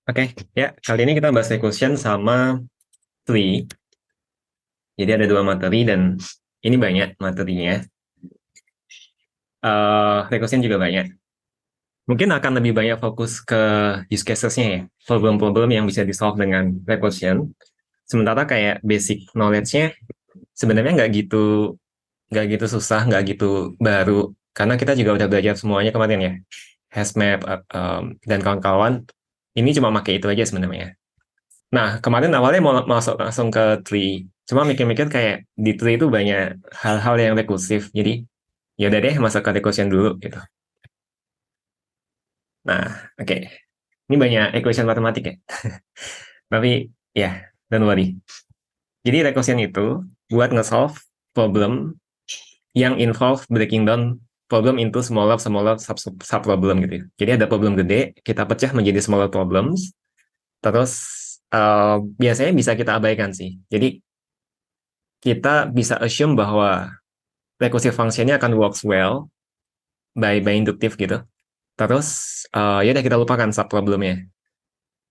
Oke, ya kali ini kita bahas recursion sama tree. Jadi ada dua materi dan ini banyak materinya. Recursion juga banyak. Mungkin akan lebih banyak fokus ke use cases-nya ya, problem-problem yang bisa di-solve dengan recursion. Sementara kayak basic knowledge-nya sebenarnya nggak gitu susah, nggak gitu baru. Karena kita juga udah belajar semuanya kemarin ya, HashMap dan kawan-kawan. Ini cuma pakai itu aja sebenarnya. Nah, kemarin awalnya mau masuk langsung ke tree. Cuma mikir-mikir kayak di tree itu banyak hal-hal yang rekursif. Jadi, ya udah deh masuk ke recursion dulu gitu. Nah, oke. Ini banyak equation matematik ya. Tapi, ya, don't worry. Jadi, recursion itu buat nge-solve problem yang involve breaking down problem into smaller sub-problem gitu ya. Jadi, ada problem gede, kita pecah menjadi smaller problems. Terus, biasanya bisa kita abaikan sih. Jadi, kita bisa assume bahwa recursive function-nya akan works well by inductive gitu. Terus ya udah kita lupakan subproblemnya.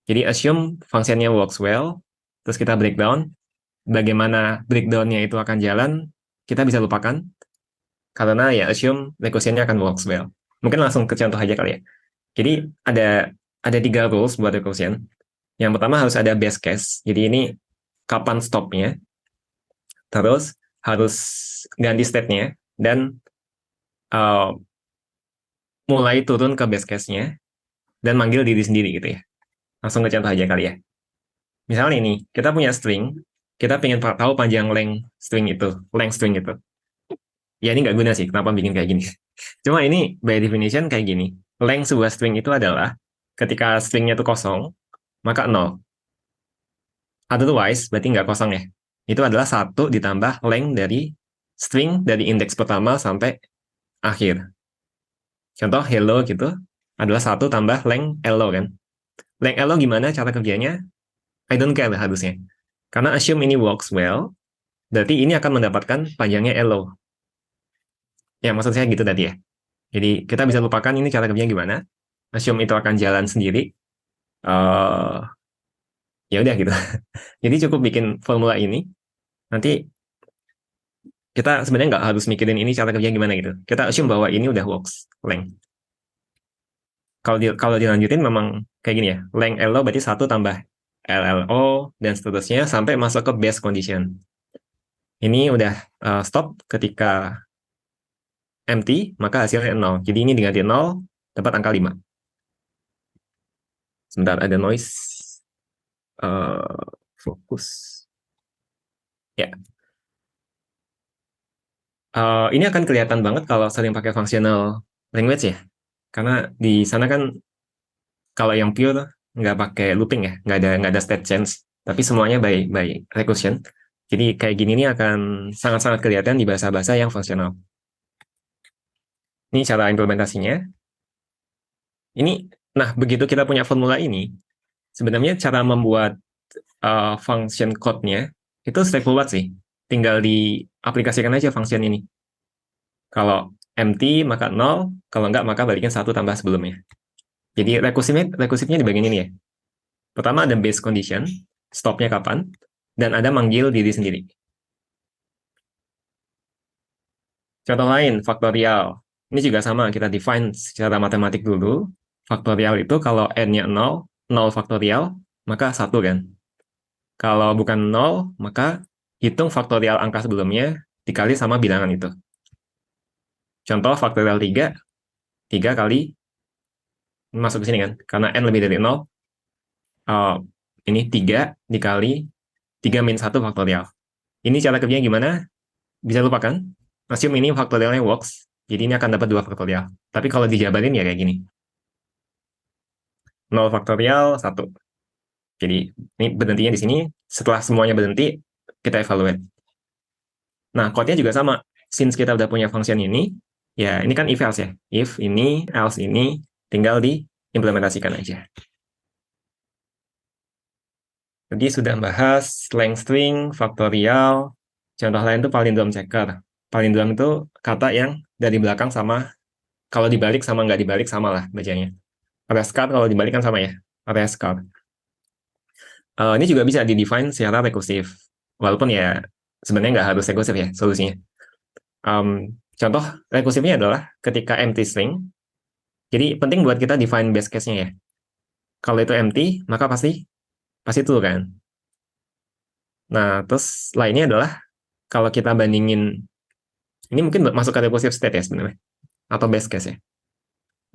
Jadi assume function-nya works well, terus kita breakdown, bagaimana breakdown-nya itu akan jalan, kita bisa lupakan karena ya assume recursion-nya akan works well. Mungkin langsung ke contoh aja kali ya. Jadi ada tiga rules buat recursion. Yang pertama harus ada base case. Jadi ini kapan stop-nya, terus harus ganti state-nya, dan uh, mulai turun ke base case-nya dan manggil diri sendiri gitu ya. Langsung ke contoh aja kali ya. Misalnya ini, kita punya string, kita pengen tahu panjang length string itu. Ya ini nggak guna sih, kenapa bikin kayak gini. Cuma ini by definition kayak gini. Length sebuah string itu adalah ketika stringnya itu kosong, maka 0. Otherwise, berarti nggak kosong ya. Itu adalah 1 ditambah length dari string dari indeks pertama sampai akhir. Contoh hello gitu adalah 1 tambah length hello kan. Length hello gimana cara kerjanya? I don't care harusnya. Karena assume ini works well, berarti ini akan mendapatkan panjangnya elo. Ya, maksud saya gitu tadi ya. Jadi, kita bisa lupakan ini cara kerjanya gimana. Assume itu akan jalan sendiri. Uh, ya udah gitu. Jadi cukup bikin formula ini. Nanti kita sebenarnya nggak harus mikirin ini cara kerjanya gimana gitu. Kita assume bahwa ini udah works length. Kalau dilanjutin memang kayak gini ya. Length elo berarti 1 tambah LLO dan seterusnya sampai masuk ke base condition. Ini udah stop ketika empty, maka hasilnya 0. Jadi ini diganti 0, dapat angka 5. Sebentar, ada noise. Fokus. Ya. Ini akan kelihatan banget kalau sering pakai functional language ya. Karena di sana kan kalau yang pure nggak pakai looping ya, nggak ada state change. Tapi semuanya by recursion. Jadi kayak gini nih akan sangat-sangat kelihatan di bahasa-bahasa yang fungsional. Ini cara implementasinya. Nah begitu kita punya formula ini, sebenarnya cara membuat function code-nya itu straightforward sih. Tinggal diaplikasikan aja function ini. Kalau empty maka 0, kalau enggak maka balikin 1 tambah sebelumnya. Jadi rekursifnya di bagian ini ya. Pertama ada base condition, stopnya kapan, dan ada manggil diri sendiri. Contoh lain, faktorial. Ini juga sama, kita define secara matematik dulu. Faktorial itu kalau n-nya 0, 0 faktorial, maka 1 kan. Kalau bukan 0, maka hitung faktorial angka sebelumnya dikali sama bilangan itu. Contoh faktorial 3, 3 kali masuk ke sini kan. Karena n lebih dari 0, ini 3 dikali 3 min 1 faktorial. Ini cara kerjanya gimana? Bisa lupakan. Assume ini faktorialnya works, jadi ini akan dapat 2 faktorial. Tapi kalau dijabarin ya kayak gini. 0 faktorial, 1. Jadi ini berhentinya di sini. Setelah semuanya berhenti, kita evaluate. Nah, code-nya juga sama. Since kita udah punya function ini, ya ini kan if else ya. If ini, else ini, tinggal diimplementasikan aja. Jadi sudah bahas length string, faktorial. Contoh lain itu palindrome checker. Palindrome itu kata yang dari belakang sama, kalau dibalik sama nggak dibalik sama lah bacanya. Rescard kalau dibalik kan sama ya, rescard. Ini juga bisa di-define secara rekursif. Walaupun ya sebenarnya nggak harus rekursif ya solusinya. Contoh rekursifnya adalah ketika empty string. Jadi penting buat kita define base case-nya ya. Kalau itu empty, maka pasti pasti true kan. Nah, terus lainnya adalah kalau kita bandingin, ini mungkin masuk ke recursive state ya sebenarnya, atau base case ya.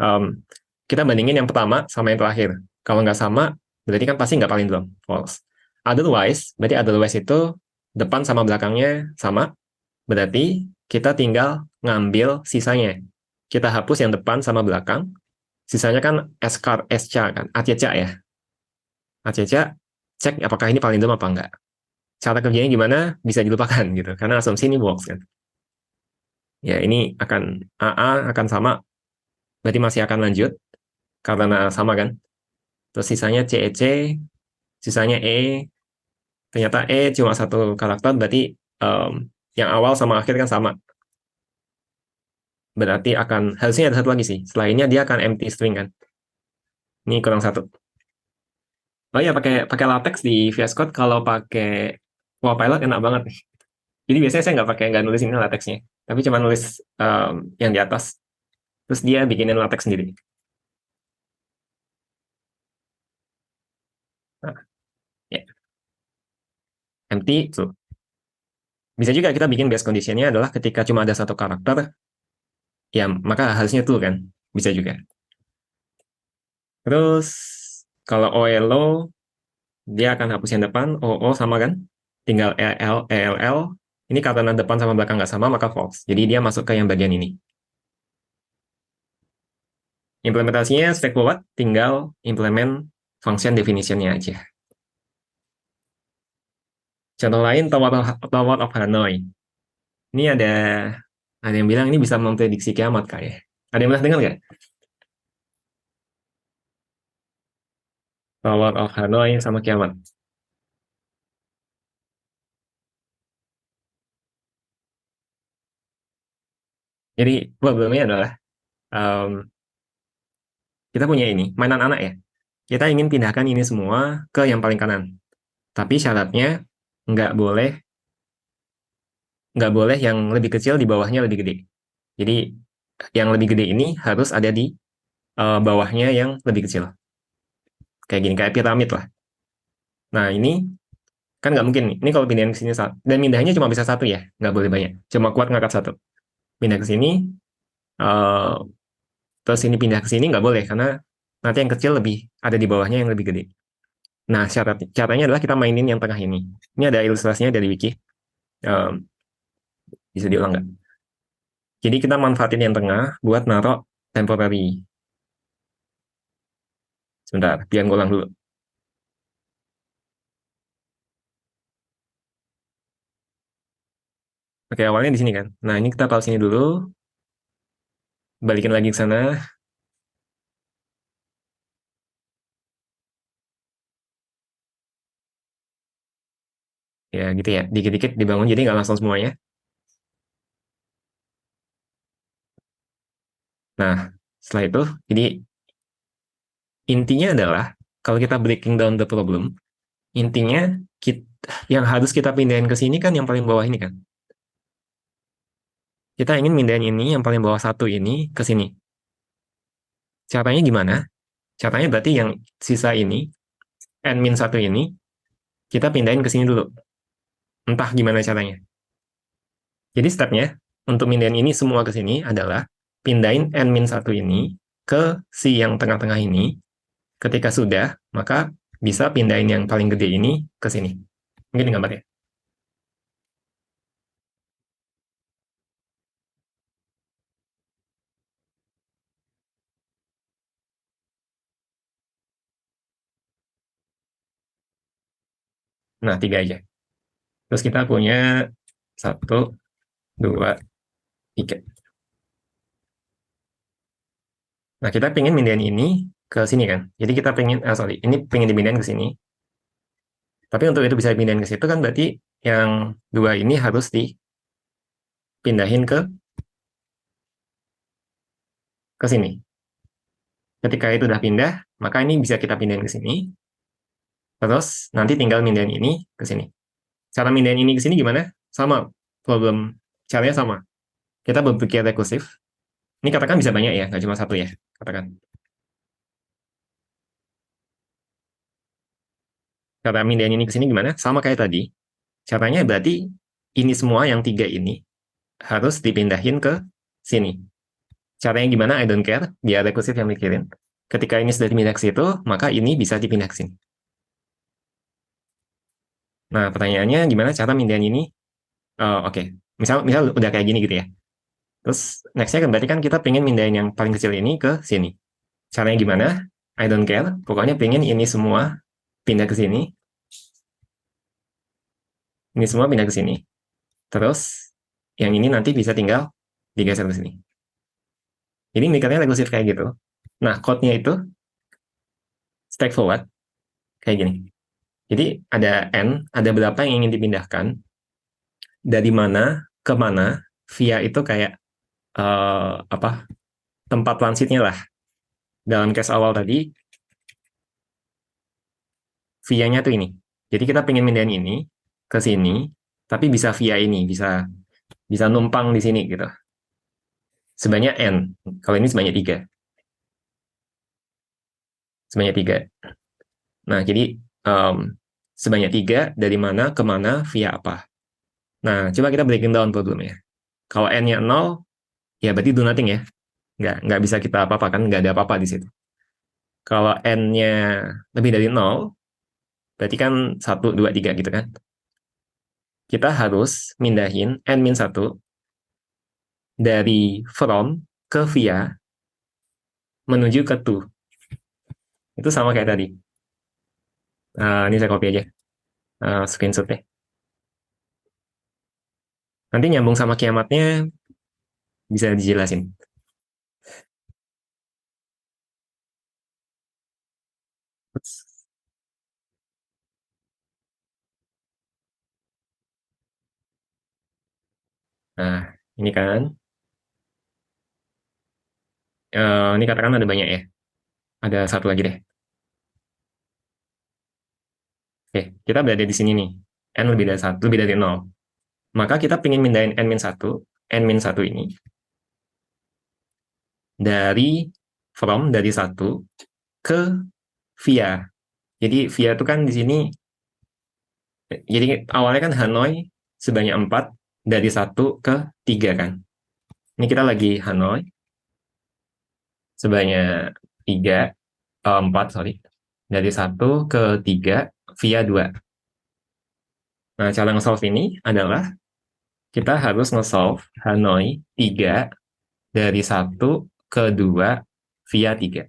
Um, kita bandingin yang pertama sama yang terakhir. Kalau nggak sama, berarti kan pasti nggak palindrom, false. Berarti otherwise itu depan sama belakangnya sama, berarti kita tinggal ngambil sisanya. Kita hapus yang depan sama belakang, sisanya kan SCAR, SCA kan, ACCA ya. ACCA, cek apakah ini palindrom apa enggak. Cara kerjanya gimana, bisa dilupakan gitu, karena asumsi ini works kan. Ya, ini akan AA akan sama, berarti masih akan lanjut, karena sama kan. Terus sisanya CEC, sisanya E, ternyata E cuma satu karakter, berarti yang awal sama akhir kan sama. Berarti harusnya ada satu lagi sih, selainnya dia akan empty string kan. Ini kurang satu. Oh iya, pakai pakai latex di VS Code kalau pakai Copilot enak banget nih. Jadi biasanya saya nggak nulis ini latexnya, tapi cuma nulis yang di atas, terus dia bikinin latex sendiri. Nah, ya, empty tuh. Bisa juga kita bikin base conditionnya adalah ketika cuma ada satu karakter, ya maka harusnya tuh kan, bisa juga. Terus kalau OLO dia akan hapus yang depan, OO sama kan, tinggal ELL. Ini karena depan sama belakang nggak sama maka false. Jadi dia masuk ke yang bagian ini. Implementasinya straightforward, tinggal implement function definition-nya aja. Contoh lain, Tower of Hanoi. Ini ada yang bilang ini bisa memprediksi kiamat kayak. Ada yang pernah dengar nggak? Tower of Hanoi sama kiamat. Jadi problemnya adalah um, kita punya ini mainan anak ya. Kita ingin pindahkan ini semua ke yang paling kanan. Tapi syaratnya nggak boleh nggak boleh yang lebih kecil di bawahnya lebih gede. Jadi yang lebih gede ini harus ada di bawahnya yang lebih kecil. Kayak gini, kayak piramid lah. Nah ini kan nggak mungkin nih. Ini kalau pindahin ke sini dan pindahnya cuma bisa satu ya, nggak boleh banyak. Cuma kuat ngangkat satu. Pindah ke sini, eh, terus ini pindah ke sini nggak boleh karena nanti yang kecil lebih ada di bawahnya yang lebih gede. Nah, caranya adalah kita mainin yang tengah ini. Ini ada ilustrasinya dari wiki. Um, bisa diulang nggak? Jadi kita manfaatin yang tengah buat naruh temporary. Sebentar, biar ngulang dulu. Oke, awalnya di sini kan. Nah, ini kita taruh sini dulu. Balikin lagi ke sana. Ya, gitu ya. Dikit-dikit dibangun, jadi nggak langsung semuanya. Nah, setelah itu, jadi intinya adalah, kalau kita breaking down the problem, intinya kita, yang harus kita pindahin ke sini kan yang paling bawah ini kan. Kita ingin pindahin ini yang paling bawah satu ini ke sini. Caranya gimana? Caranya berarti yang sisa ini, n min satu ini, kita pindahin ke sini dulu. Entah gimana caranya. Jadi stepnya, untuk pindahin ini semua ke sini adalah pindahin n min satu ini ke si yang tengah-tengah ini. Ketika sudah, maka bisa pindahin yang paling gede ini ke sini. Mungkin gambarnya. Nah, tiga aja. Terus kita punya satu, dua, tiga. Nah, kita pengen pindahin ini ke sini kan. Jadi kita pengen, ini pengen dipindahin ke sini. Tapi untuk itu bisa dipindahin ke situ kan berarti yang dua ini harus dipindahin ke sini. Ketika itu udah pindah, maka ini bisa kita pindahin ke sini. Terus nanti tinggal mindahin ini ke sini. Cara mindahin ini ke sini gimana? Sama problem, caranya sama. Kita berpikir rekursif. Ini katakan bisa banyak ya, nggak cuma satu ya. Katakan. Cara mindahin ini ke sini gimana? Sama kayak tadi. Caranya berarti ini semua yang tiga ini harus dipindahin ke sini. Caranya gimana? I don't care. Biar rekursif yang mikirin. Ketika ini sudah dipindah ke situ, maka ini bisa dipindah ke sini. Nah, pertanyaannya gimana cara mindahin ini? Oke. Misal udah kayak gini gitu ya. Terus nextnya kan berarti kan kita pengen mindahin yang paling kecil ini ke sini. Caranya gimana? I don't care. Pokoknya pengen ini semua pindah ke sini. Ini semua pindah ke sini. Terus yang ini nanti bisa tinggal digeser ke sini. Jadi mikirnya rekursif kayak gitu. Nah, code-nya itu straightforward kayak gini. Jadi ada n, ada berapa yang ingin dipindahkan, dari mana ke mana, via itu kayak apa, tempat transitnya lah. Dalam case awal tadi, via-nya tuh ini. Jadi kita pengen mindahin ini ke sini, tapi bisa via ini, bisa bisa numpang di sini gitu. Sebanyak n. Kalau ini sebanyak 3. Sebanyak 3. Nah, jadi sebanyak 3 dari mana ke mana via apa. Nah, coba kita breaking down problemnya. Kalau n-nya 0, ya berarti do nothing ya. Nggak bisa kita apa-apa kan, nggak ada apa-apa di situ. Kalau n-nya lebih dari 0, berarti kan 1, 2, 3 gitu kan. Kita harus mindahin n-1 dari from ke via menuju ke to. Itu sama kayak tadi. Ini saya copy aja. Screenshot deh. Nanti nyambung sama kiamatnya bisa dijelasin. Nah, ini kan. Ini katakan ada banyak ya. Ada satu lagi deh. Oke, kita berada di sini nih. N lebih dari 1, lebih dari 0. Maka kita ingin mindahin n-1 ini dari dari 1 ke via. Jadi via itu kan di sini, jadi awalnya kan Hanoi sebanyak 4 dari 1 ke 3 kan. Ini kita lagi Hanoi sebanyak 3, 4 sorry. Dari 1 ke 3 via 2. Nah, cara nge-solve ini adalah kita harus nge-solve Hanoi 3 dari 1 ke 2 via 3.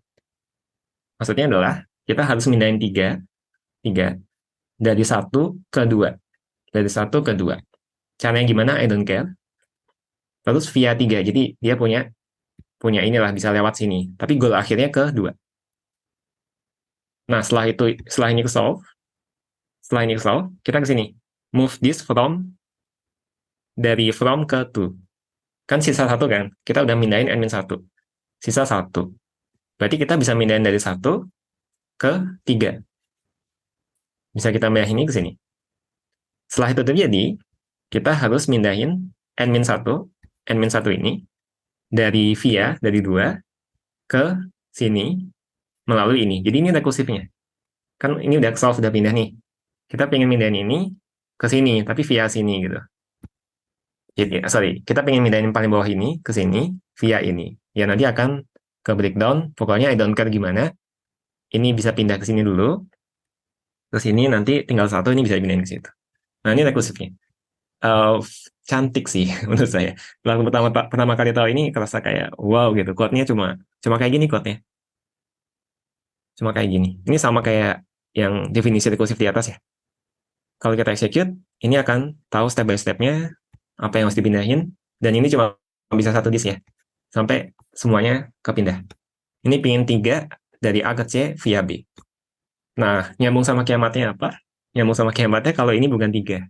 Maksudnya adalah kita harus mindahin 3 dari 1 ke 2. Dari 1 ke 2. Caranya gimana? I don't care. Terus via 3. Jadi dia punya inilah, bisa lewat sini. Tapi goal akhirnya ke 2. Nah, setelah ini ke solve, kita ke sini. Move this dari from ke to. Kan sisa 1 kan? Kita udah mindahin n-1. Sisa 1. Berarti kita bisa mindahin dari 1 ke 3. Bisa kita pindah ini ke sini. Setelah itu terjadi, kita harus mindahin n-1 ini dari via, dari 2 ke sini melalui ini. Jadi ini rekursifnya. Kan ini udah solve, udah pindah nih. Kita pengen mindahin ini ke sini, tapi via sini gitu. Jadi, kita pengen mindahin yang paling bawah ini ke sini via ini. Ya nanti akan ke breakdown, pokoknya I don't care gimana. Ini bisa pindah ke sini dulu. Ke sini nanti tinggal 1, ini bisa dipindahin ke situ. Nah, ini rekursifnya. Cantik sih menurut saya. Lalu pertama kali tahu ini kerasa kayak wow gitu. Code-nya cuma kayak gini code-nya. Cuma kayak gini. Ini sama kayak yang definisi rekursif di atas ya. Kalau kita execute, ini akan tahu step by step-nya apa yang harus dipindahin, dan ini cuma bisa satu disk ya. Sampai semuanya kepindah. Ini pingin 3 dari A ke C via B. Nah, nyambung sama kiamatnya apa? Nyambung sama kiamatnya kalau ini bukan 3.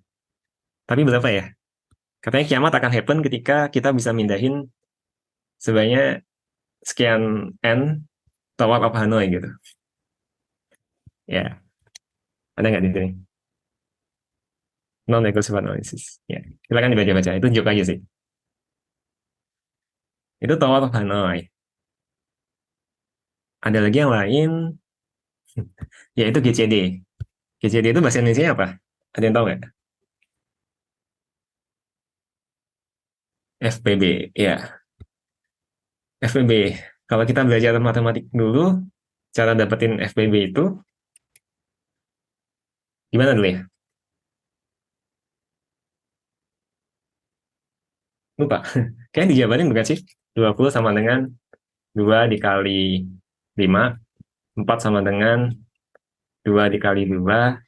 Tapi berapa ya? Katanya kiamat akan happen ketika kita bisa mindahin sebanyak sekian N tower of Hanoi gitu. Ya, Ada nggak di sini? Non-recursive analysis. Ya, silakan dibaca-baca. Itu joke aja sih. Itu Tower of Hanoi. Ada lagi yang lain, yaitu GCD. GCD itu bahasa Indonesia apa? Ada yang tahu nggak? FPB, ya. FPB. Kalau kita belajar matematik dulu, cara dapetin FPB itu gimana dulu ya? Lupa. Kayaknya dijabarin bukan sih? 20 sama dengan 2 dikali 5, 4 sama dengan 2 dikali 2,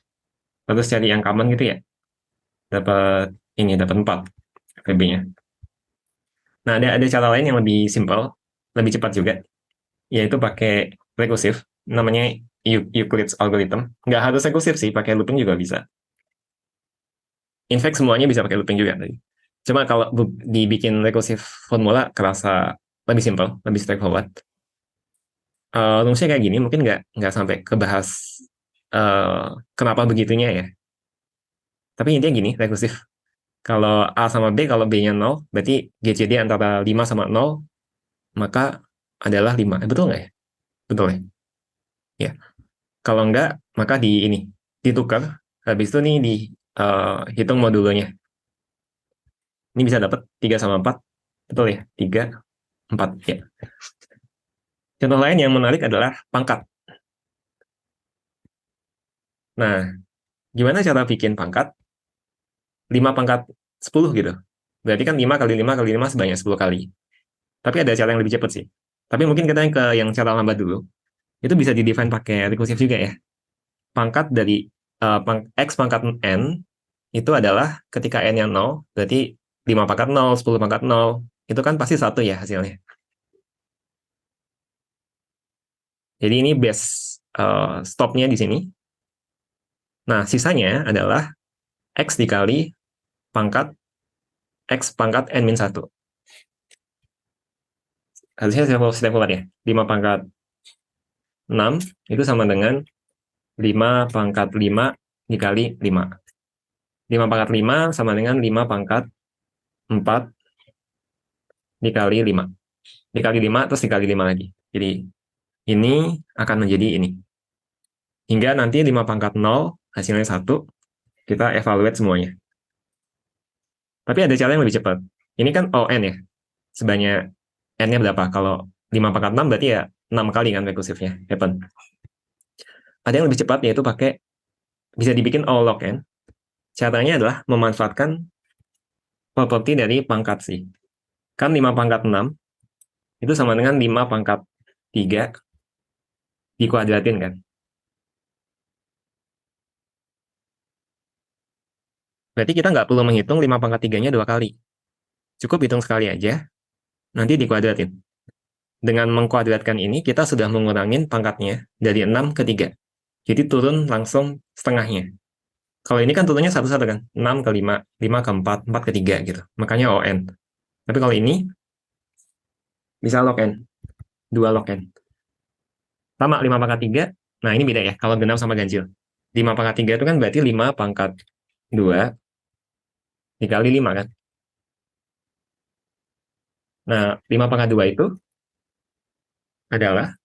terus cari yang common gitu ya. Dapat ini, dapat 4 FPB-nya. Nah, ada cara lain yang lebih simple, lebih cepat juga, yaitu pakai rekursif, namanya Euclid's algorithm. Nggak harus rekursif sih, pakai looping juga bisa. In fact, semuanya bisa pakai looping juga tadi. Cuma kalau dibikin rekursif formula kerasa lebih simple, lebih straightforward. Rumusnya kayak gini, mungkin nggak sampai kebahas kenapa begitunya ya. Tapi intinya gini, rekursif. Kalau A sama B, kalau B-nya 0, berarti GCD antara 5 sama 0, maka adalah 5. Betul nggak ya? Betul ya? Ya. Kalau enggak, maka di ini, ditukar. Habis itu nih dihitung modulonya. Ini bisa dapat 3 sama 4. Betul ya? 3, 4. Ya. Contoh lain yang menarik adalah pangkat. Nah, gimana cara bikin pangkat? 5 pangkat 10 gitu. Berarti kan 5 kali 5 kali 5 sebanyak 10 kali. Tapi ada cara yang lebih cepat sih. Tapi mungkin kita yang ke yang cara lambat dulu. Itu bisa di-define pakai rekursif juga ya. Pangkat dari X pangkat N itu adalah ketika N-nya 0, berarti 5 pangkat 0, 10 pangkat 0. Itu kan pasti 1 ya hasilnya. Jadi ini base stopnya di sini. Nah, sisanya adalah X dikali pangkat X pangkat N-1. Harusnya straightforward ya. 5 pangkat 6 itu sama dengan 5 pangkat 5 dikali 5. 5 pangkat 5 sama dengan 5 pangkat 4 dikali 5. Dikali 5 terus dikali 5 lagi. Jadi ini akan menjadi ini. Hingga nanti 5 pangkat 0 hasilnya 1. Kita evaluate semuanya. Tapi ada cara yang lebih cepat. Ini kan ON ya. Sebanyak N-nya berapa? Kalau 5 pangkat 6 berarti ya 6 kali kan rekursifnya. Happen. Ada yang lebih cepat yaitu pakai bisa dibikin all log n. Caranya adalah memanfaatkan properti dari pangkat sih. Kan 5 pangkat 6 itu sama dengan 5 pangkat 3 dikuadratin kan. Berarti kita nggak perlu menghitung 5 pangkat 3-nya 2 kali. Cukup hitung sekali aja, nanti dikuadratin. Dengan mengkuadratkan ini, kita sudah mengurangi pangkatnya dari 6 ke 3. Jadi turun langsung setengahnya. Kalau ini kan turunnya satu-satu kan, 6 ke 5, 5 ke 4, 4 ke 3 gitu. Makanya ON. Tapi kalau ini, bisa log N, 2 log N. Sama 5 pangkat 3, nah ini beda ya, kalau genap sama ganjil. 5 pangkat 3 itu kan berarti 5 pangkat 2 dikali 5 kan. Nah, 5 pangkat 2 itu adalah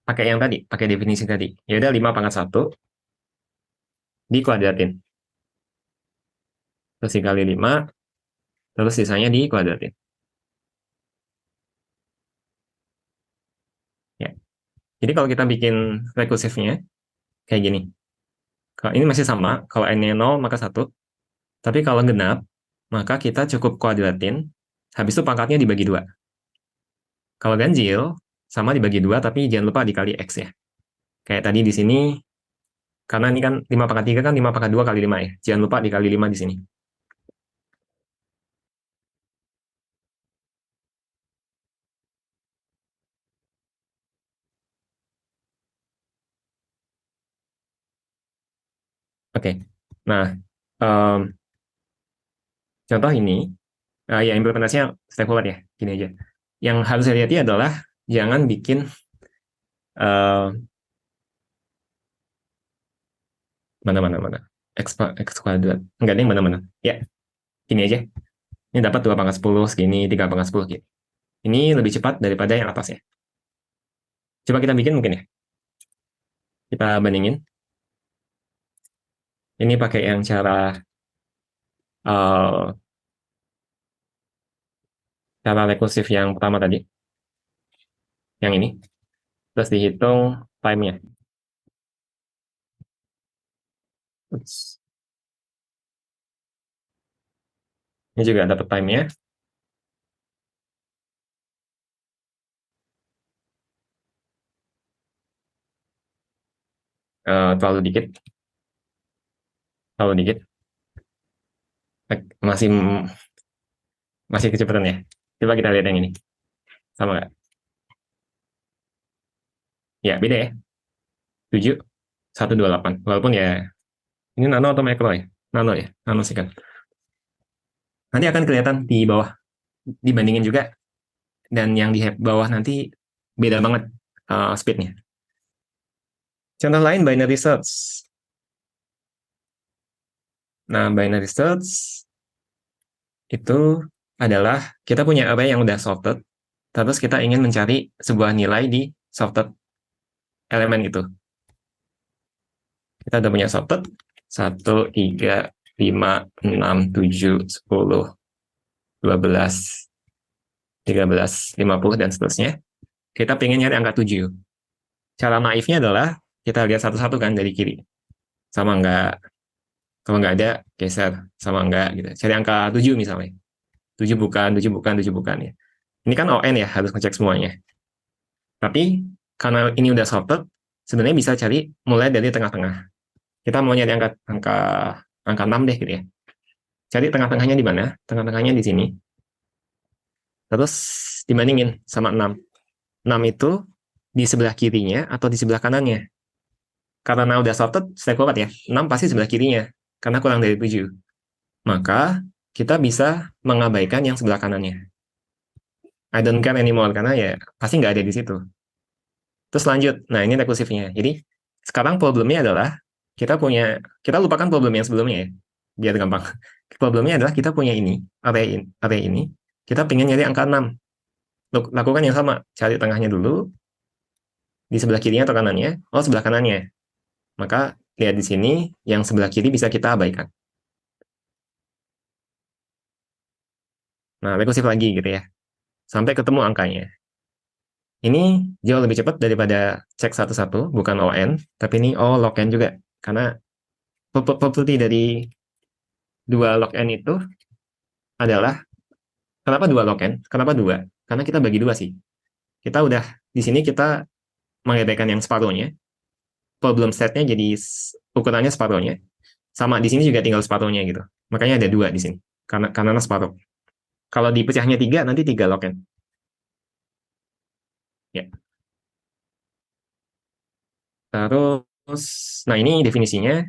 pakai yang tadi, pakai definisi tadi. Ya udah 5 pangkat 1 dikuadratin. Terus dikali 5, terus sisanya dikuadratin. Ya. Jadi kalau kita bikin rekursifnya kayak gini. Kalau ini masih sama, kalau n-nya 0 maka 1. Tapi kalau genap, maka kita cukup kuadratin, habis itu pangkatnya dibagi 2. Kalau ganjil, sama dibagi 2, tapi jangan lupa dikali X ya. Kayak tadi di sini, karena ini kan 5 pangkat 3 kan 5 pangkat 2 kali 5 ya. Jangan lupa dikali 5 di sini. Oke. Nah, um, contoh ini, ya implementasinya straightforward ya. Gini aja. Yang harus saya hati adalah jangan bikin uh, Mana. X kuadrat. Enggak nih, mana. Ya, gini aja. Ini dapat 2 pangkat 10 segini, 3 pangkat 10 gitu. Ini lebih cepat daripada yang atas ya. Coba kita bikin mungkin ya. Kita bandingin. Ini pakai yang uh, cara rekursif yang pertama tadi. Yang ini. Terus dihitung time-nya. Ini juga dapat time-nya. Terlalu dikit. Terlalu dikit. Masih masih kecepatan ya. Coba kita lihat yang ini. Sama nggak? Ya, beda ya. 7, 128. Walaupun ya, ini nano atau mikro ya? Nano ya, nano second. Nanti akan kelihatan di bawah. Dibandingin juga. Dan yang di bawah nanti beda banget speednya. Contoh lain, binary search. Nah, binary search itu adalah kita punya array yang udah sorted, terus kita ingin mencari sebuah nilai di sorted elemen itu. Kita udah punya sorted 1, 3, 5, 6, 7, 10, 12, 13, 50, dan seterusnya. Kita pengen nyari angka 7. Cara naifnya adalah kita lihat satu-satu kan dari kiri. Sama enggak, kalau nggak ada, geser. Sama enggak gitu. Cari angka 7 misalnya. 7 bukan, 7 bukan, 7 bukan ya. Ini kan ON ya, harus ngecek semuanya. Tapi karena ini udah sorted, sebenarnya bisa cari mulai dari tengah-tengah. Kita mau nyari angka 6 deh gitu ya. Cari tengah-tengahnya di mana? Tengah-tengahnya di sini. Terus dibandingin sama 6. 6 itu di sebelah kirinya atau di sebelah kanannya. Karena udah sorted, straightforward ya. 6 pasti sebelah kirinya, karena kurang dari 7. Maka kita bisa mengabaikan yang sebelah kanannya. I don't care anymore, karena ya pasti nggak ada di situ. Terus lanjut, nah ini rekursifnya. Jadi sekarang problemnya adalah kita lupakan problem yang sebelumnya ya, biar gampang. Problemnya adalah kita punya ini, array ini, kita pengen nyari angka 6. Lakukan yang sama, cari tengahnya dulu, di sebelah kirinya atau kanannya, oh sebelah kanannya. Maka lihat di sini, yang sebelah kiri bisa kita abaikan. Nah, rekursif lagi gitu ya, sampai ketemu angkanya. Ini jauh lebih cepat daripada cek satu-satu, bukan ON, tapi ini log n juga. Karena property dari dua log n itu adalah, kenapa dua log n? Kenapa dua? Karena kita bagi dua sih. Kita udah, di sini kita mengabaikan yang separuhnya, problem setnya jadi ukurannya separuhnya. Sama di sini juga tinggal separuhnya gitu. Makanya ada dua di sini. Karena separuh. Kalau dipecahnya 3, nanti 3 log n. Ya. Terus, nah ini definisinya.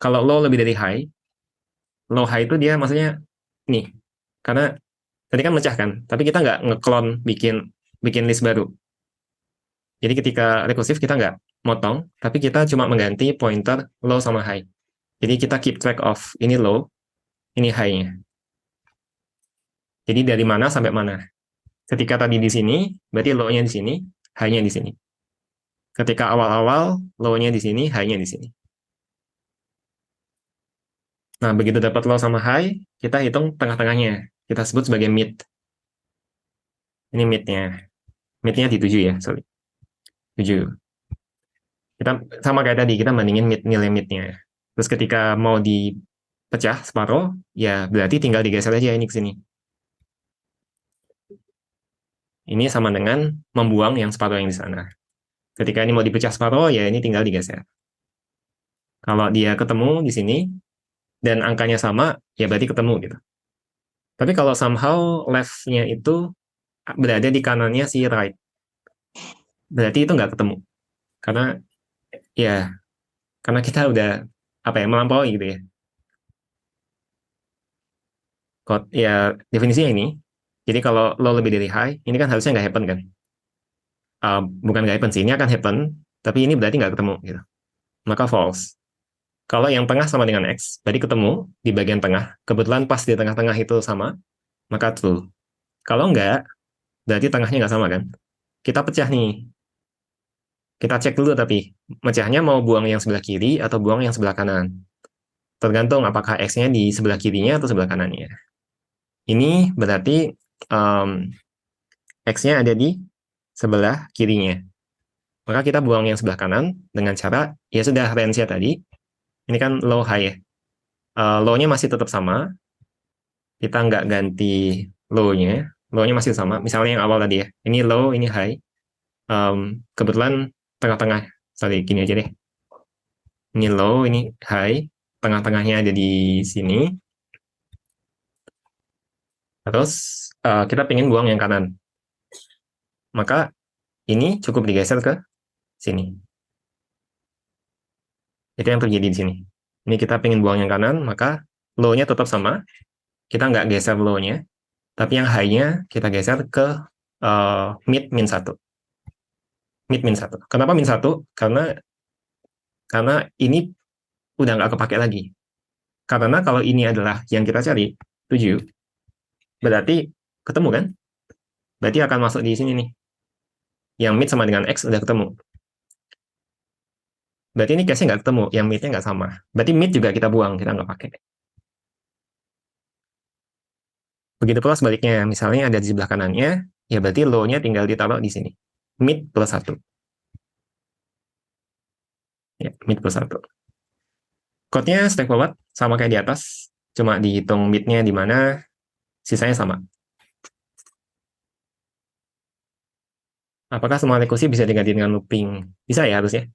Kalau low lebih dari high, low high itu dia maksudnya nih, karena tadi kan mecah kan, tapi kita nggak ngeklon bikin bikin list baru. Jadi ketika rekursif kita nggak motong, tapi kita cuma mengganti pointer low sama high. Jadi kita keep track of ini low, ini high-nya. Jadi dari mana sampai mana. Ketika tadi di sini, berarti low-nya di sini, high-nya di sini. Ketika awal-awal, low-nya di sini, high-nya di sini. Nah, begitu dapat low sama high, kita hitung tengah-tengahnya. Kita sebut sebagai mid. Ini mid-nya. Mid-nya di 7 ya, sorry. 7. Kita sama kayak tadi, kita bandingin nilai mid-nya. Terus ketika mau dipecah separuh, ya berarti tinggal digeser aja ini ke sini. Ini sama dengan membuang yang separuh yang di sana. Ketika ini mau dipecah separuh, ya ini tinggal digeser. Kalau dia ketemu di sini, dan angkanya sama, ya berarti ketemu gitu. Tapi kalau somehow left-nya itu berada di kanannya si right, berarti itu nggak ketemu. Karena ya, karena kita udah apa ya, melampaui gitu ya. Ya definisinya ini. Jadi kalau low lebih dari high, ini kan harusnya nggak happen kan? Bukan nggak happen sih, ini akan happen. tapi ini berarti nggak ketemu, gitu. Maka false. Kalau yang tengah sama dengan X, berarti ketemu di bagian tengah. Kebetulan pas di tengah-tengah itu sama, maka true. Kalau enggak, berarti tengahnya nggak sama kan? Kita pecah nih. Kita cek dulu tapi, mecahnya mau buang yang sebelah kiri atau buang yang sebelah kanan. Tergantung apakah X-nya di sebelah kirinya atau sebelah kanannya. Ini berarti X-nya ada di sebelah kirinya. Maka kita buang yang sebelah kanan dengan cara, ya sudah range-nya tadi, ini kan low high ya. Low-nya masih tetap sama, kita nggak ganti low-nya, low-nya masih sama. Misalnya yang awal tadi ya, ini low, ini high. Kebetulan tengah-tengah, sorry, gini aja deh. Ini low, ini high, tengah-tengahnya ada di sini. Terus kita pengen buang yang kanan. Maka ini cukup digeser ke sini. Itu yang terjadi di sini. Ini kita pengen buang yang kanan, maka low-nya tetap sama. Kita nggak geser low-nya, tapi yang high-nya kita geser ke mid min 1. Mid min 1. Kenapa min 1? Karena ini udah nggak kepake lagi. Karena kalau ini adalah yang kita cari, 7, berarti ketemu kan? Berarti akan masuk di sini nih. Yang mid sama dengan X udah ketemu. Berarti ini case-nya nggak ketemu, yang mid-nya nggak sama. Berarti mid juga kita buang, kita nggak pakai. Begitu pula sebaliknya, misalnya ada di sebelah kanannya, ya berarti low-nya tinggal ditaruh di sini. Mid plus 1. Ya, mid plus 1. Code-nya straightforward, sama kayak di atas, cuma dihitung mid-nya di mana, sisanya sama. Apakah semua rekursi bisa diganti dengan looping? Bisa ya harusnya.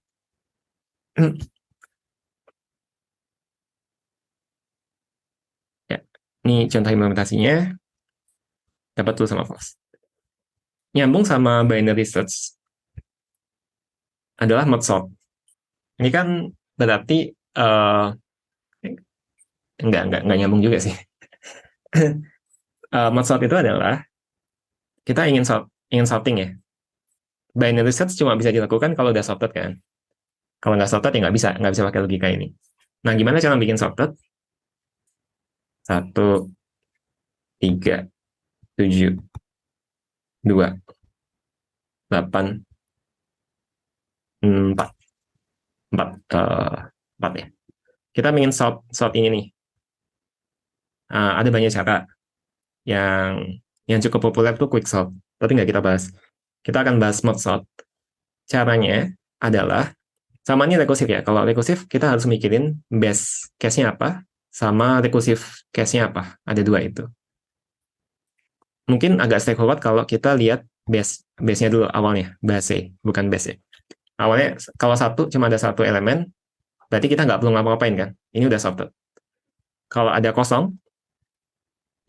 Ya, ini contoh implementasinya, dapat true sama false. Nyambung sama binary search adalah merge sort. Ini kan berarti enggak nyambung juga sih. Merge sort itu adalah kita ingin sorting ya. Binary search cuma bisa dilakukan kalau udah sorted kan. Kalau nggak sorted ya nggak bisa pakai logika ini. Nah, gimana cara bikin sorted? 1, 3, 7, 2, 8, 4. 4 ya. Kita ingin sort ini nih. Ada banyak cara. Yang cukup populer tuh quick sort, tapi nggak kita bahas. Kita akan bahas merge sort. Caranya adalah, sama ini rekursif ya. Kalau rekursif, kita harus mikirin base case-nya apa, sama rekursif case-nya apa. Ada dua itu. Mungkin agak straightforward kalau kita lihat base-nya dulu awalnya, base, bukan base. Awalnya, kalau cuma ada satu elemen, berarti kita nggak perlu ngapa-ngapain kan? Ini udah sorted. Kalau ada kosong,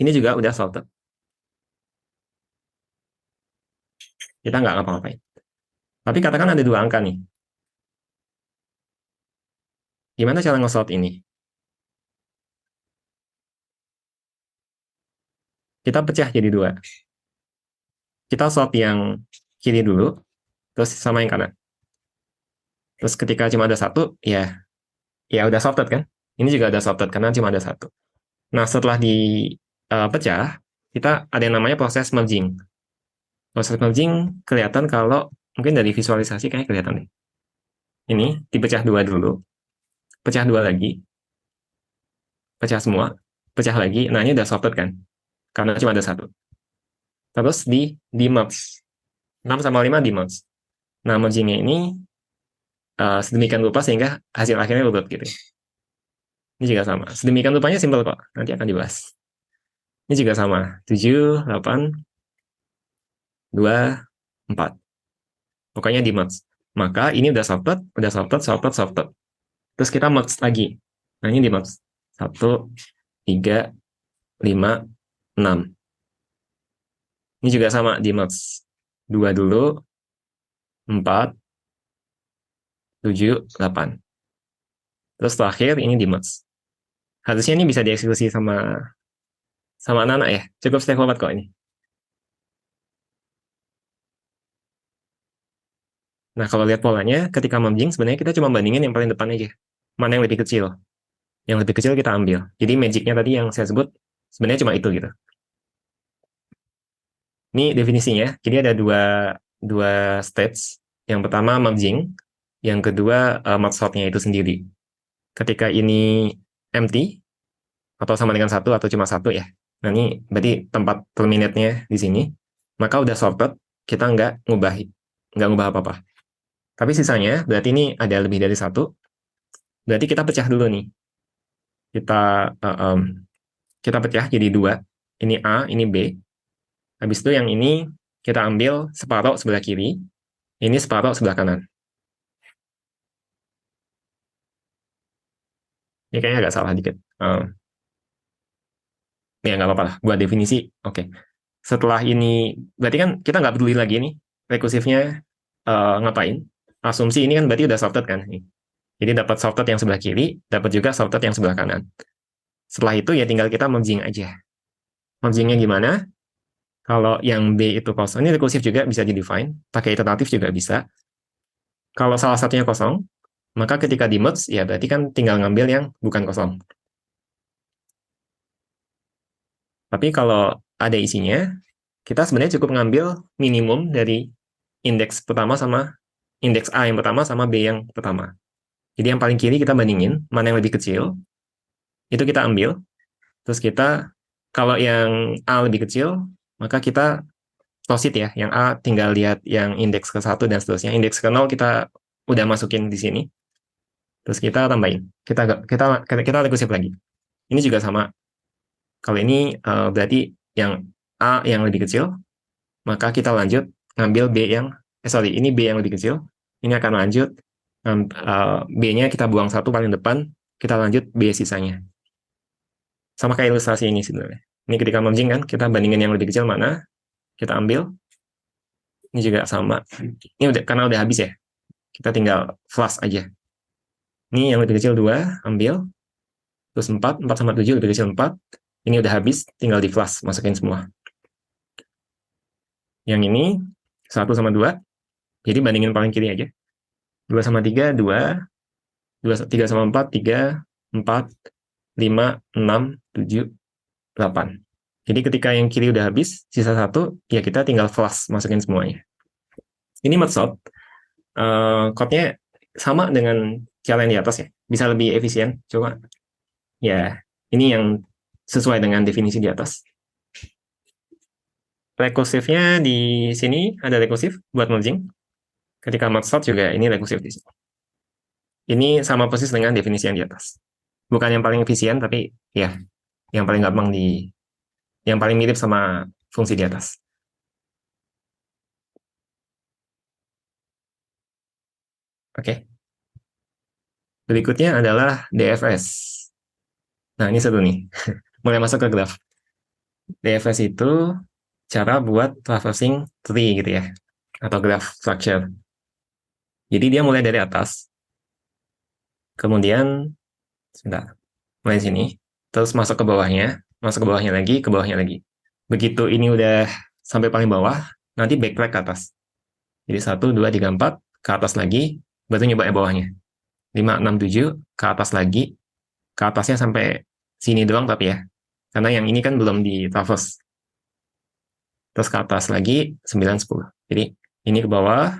ini juga udah sorted. Kita nggak ngapa-ngapain. Tapi katakan ada dua angka nih. Gimana cara nge-sort ini? Kita pecah jadi dua. Kita sort yang kiri dulu, terus sama yang kanan. Terus ketika cuma ada satu, ya udah sorted kan? Ini juga udah sorted karena cuma ada satu. Nah, setelah dipecah, kita ada yang namanya proses merging. Proses merging kelihatan kalau mungkin dari visualisasi kayak kelihatan nih. Ini dipecah dua dulu, pecah dua lagi, pecah semua, pecah lagi. Nah, ini udah sorted kan? Karena cuma ada satu. Terus di merge. 6 sama 5 di merge. Nah, mergingnya ini sedemikian rupa sehingga hasil akhirnya urut gitu. Ini juga sama. Sedemikian rupanya simpel kok. Nanti akan dibahas. Ini juga sama. 7, 8, 2, 4. Pokoknya di merge. Maka ini udah sorted, sorted. Terus kita merge lagi. Nah, ini di merge. 1, 3, 5, 6. Ini juga sama di merge. 2 dulu, 4, 7, 8. Terus terakhir ini di merge. Harusnya ini bisa dieksekusi sama anak-anak ya. Cukup straightforward kok ini. Nah, kalau lihat polanya, ketika merging, sebenarnya kita cuma bandingin yang paling depan aja. Mana yang lebih kecil. Yang lebih kecil kita ambil. Jadi magicnya tadi yang saya sebut, sebenarnya cuma itu gitu. Ini definisinya. Jadi ada dua stage. Yang pertama merging, yang kedua merge sortnya itu sendiri. Ketika ini empty, atau sama dengan satu atau cuma satu ya. Nah ini berarti tempat terminate-nya di sini. Maka udah sorted, kita nggak ngubah apa-apa. Tapi sisanya berarti ini ada lebih dari satu. Berarti kita pecah dulu nih. Kita uh, um, kita pecah jadi dua. Ini A, ini B. Habis itu yang ini kita ambil separuh sebelah kiri, ini separuh sebelah kanan. Ini kayaknya agak salah dikit. Ya nggak apa-apa lah, buat definisi. Oke. Setelah ini, berarti kan kita nggak peduli lagi nih, rekursifnya ngapain. Asumsi ini kan berarti udah sorted kan. Jadi dapat sorted yang sebelah kiri, dapat juga sorted yang sebelah kanan. Setelah itu ya tinggal kita merging aja. Mergingnya gimana? Kalau yang B itu kosong, ini rekursif juga bisa di-define, pakai iteratif juga bisa. Kalau salah satunya kosong, maka ketika di merge, ya berarti kan tinggal ngambil yang bukan kosong. Tapi kalau ada isinya, kita sebenarnya cukup ngambil minimum dari indeks pertama sama indeks A yang pertama sama B yang pertama. Jadi yang paling kiri kita bandingin, mana yang lebih kecil, itu kita ambil. Terus kita, kalau yang A lebih kecil, maka kita proceed ya. Yang A tinggal lihat yang indeks ke 1 dan seterusnya. Indeks ke 0 kita udah masukin di sini. Terus kita tambahin. Kita rekursif lagi. Ini juga sama. Kalau ini berarti yang A yang lebih kecil, maka kita lanjut ngambil B yang, ini B yang lebih kecil. Ini akan lanjut, B-nya kita buang satu paling depan, kita lanjut B sisanya. Sama kayak ilustrasi ini sebenarnya. Ini ketika merging kan, kita bandingin yang lebih kecil mana, kita ambil. Ini juga sama. Ini karena udah habis ya, kita tinggal flush aja. Ini yang lebih kecil 2, ambil. Terus 4 sama 7 lebih kecil 4. Ini udah habis, tinggal di flush, masukin semua. Yang ini 1 sama 2, jadi bandingin paling kiri aja. 2 sama 3, 2. 3 sama 4, 3. 4, 5, 6, 7, 8. Jadi ketika yang kiri udah habis, sisa 1, ya kita tinggal flush, masukin semuanya. Ini merge code-nya sama dengan cara yang di atas ya. Bisa lebih efisien, cuma ya ini yang sesuai dengan definisi di atas. Rekursifnya di sini ada rekursif buat merging. Ketika merge sort juga ini rekursif di sini. Ini sama persis dengan definisi yang di atas. Bukan yang paling efisien, tapi ya yang paling gampang yang paling mirip sama fungsi di atas. Oke. Berikutnya adalah DFS. Nah, ini seru nih. Mulai masuk ke graph. DFS itu cara buat traversing tree gitu ya, atau graph structure. Jadi dia mulai dari atas, kemudian sebentar, mulai sini, terus masuk ke bawahnya, masuk ke bawahnya lagi, ke bawahnya lagi. Begitu ini udah sampai paling bawah, nanti backtrack ke atas. Jadi 1, 2, 3, 4, ke atas lagi, baru nyoba bawahnya. 5, 6, 7, ke atas lagi, ke atasnya sampai sini doang tapi ya, karena yang ini kan belum di traverse. Terus ke atas lagi 9, 10. Jadi ini ke bawah,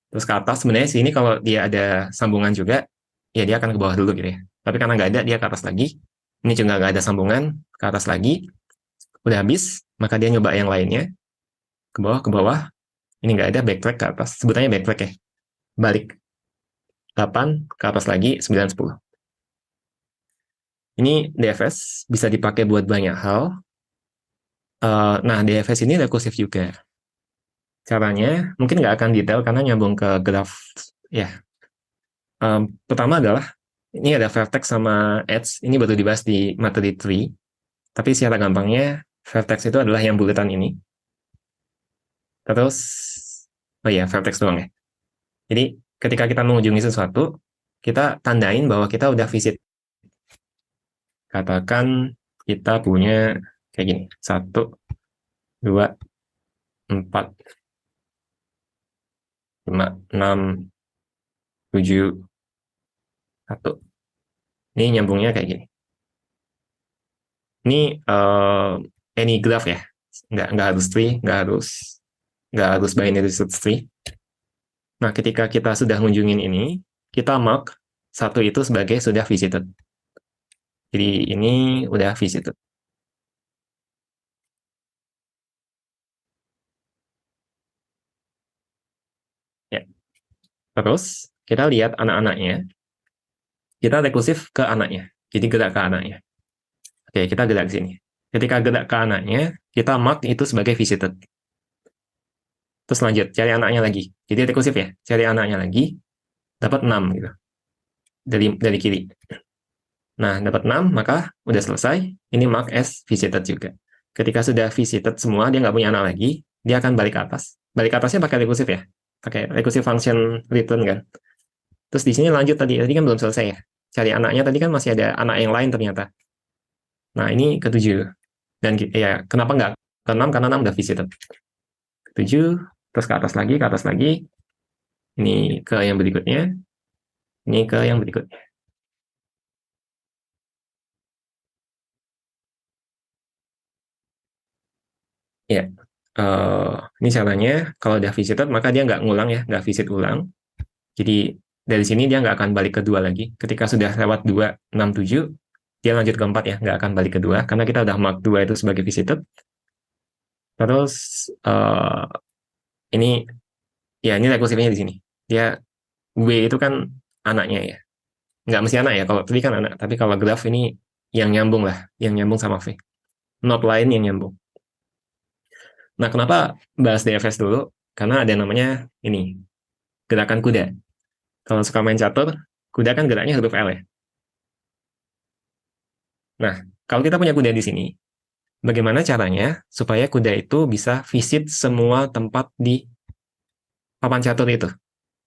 terus ke atas. Sebenarnya sini kalau dia ada sambungan juga, ya dia akan ke bawah dulu gitu ya. Tapi karena nggak ada, dia ke atas lagi. Ini juga nggak ada sambungan, ke atas lagi. Udah habis, maka dia nyoba yang lainnya. Ke bawah, ke bawah. Ini nggak ada, backtrack ke atas. Sebutannya backtrack ya. Balik. 8, ke atas lagi, 9, 10. Ini DFS, bisa dipakai buat banyak hal. Nah, DFS ini rekursif juga. Caranya mungkin nggak akan detail karena nyambung ke graph ya. Pertama adalah ini ada vertex sama edge, ini baru dibahas di materi tree, tapi secara gampangnya vertex itu adalah yang bulatan ini. Terus, oh ya, vertex doang ya. Jadi ketika kita mengunjungi sesuatu, kita tandain bahwa kita udah visit. Katakan kita punya kayak gini, 1, 2, 4, 5, 6, 7, 1. Ini nyambungnya kayak gini. Ini any graph ya, nggak harus tree, nggak harus binary search tree. Nah, ketika kita sudah ngunjungin ini, kita mark satu itu sebagai sudah visited. Jadi ini udah visited. Ya. Terus kita lihat anak-anaknya. Kita rekursif ke anaknya. Jadi gerak ke anaknya. Oke, kita gerak ke sini. Ketika gerak ke anaknya, kita mark itu sebagai visited. Terus lanjut, cari anaknya lagi. Jadi rekursif ya, cari anaknya lagi, dapat 6 gitu. Dari kiri. Nah, dapat 6, maka udah selesai. Ini mark as visited juga. Ketika sudah visited semua, dia nggak punya anak lagi, dia akan balik ke atas. Balik ke atasnya pakai rekursif ya. Pakai rekursif function return kan. Terus di sini lanjut tadi kan belum selesai ya. Cari anaknya tadi kan masih ada anak yang lain ternyata. Nah, ini ke-7. Dan ya, kenapa nggak ke-6? Karena 6 udah visited. Ke-7, terus ke atas lagi. Ini ke yang berikutnya. Ini ke yang berikutnya. Ya, ini caranya. Kalau udah visited, maka dia nggak ngulang ya, nggak visit ulang. Jadi dari sini dia nggak akan balik ke 2 lagi. Ketika sudah lewat 2, 6, 7, dia lanjut ke 4 ya, nggak akan balik ke 2. Karena kita udah mark 2 itu sebagai visited. Terus ini, ya ini rekursifnya di sini. Dia W itu kan anaknya ya. Nggak mesti anak ya, kalau tadi kan anak. Tapi kalau graph ini yang nyambung lah, yang nyambung sama V. Node lain yang nyambung. Nah, kenapa bahas DFS dulu? Karena ada namanya ini, gerakan kuda. Kalau suka main catur, kuda kan geraknya huruf L ya. Nah, kalau kita punya kuda di sini, bagaimana caranya supaya kuda itu bisa visit semua tempat di papan catur itu?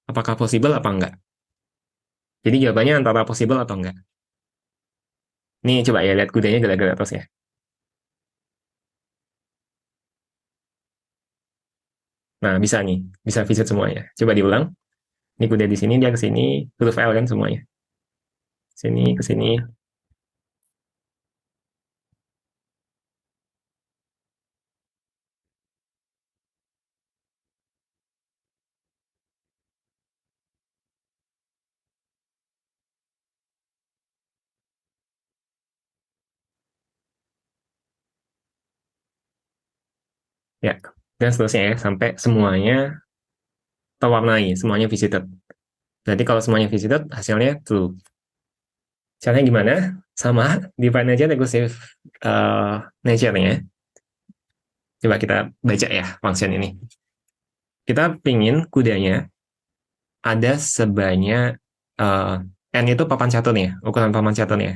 Apakah possible apa enggak? Jadi jawabannya antara possible atau enggak. Nih coba ya lihat kudanya gerak-gerak terus ya. Nah, bisa nih, bisa visit semuanya. Coba diulang. Ini kuda di sini, dia ke sini, huruf L kan semuanya. Sini, ke sini. Ya, dan seterusnya ya, sampai semuanya terwarnai, semuanya visited. Jadi kalau semuanya visited, hasilnya true. Caranya gimana? Sama, define aja recursive nature-nya. Coba kita baca ya function ini. Kita pingin kudanya ada sebanyak n itu papan caturnya, ukuran papan caturnya.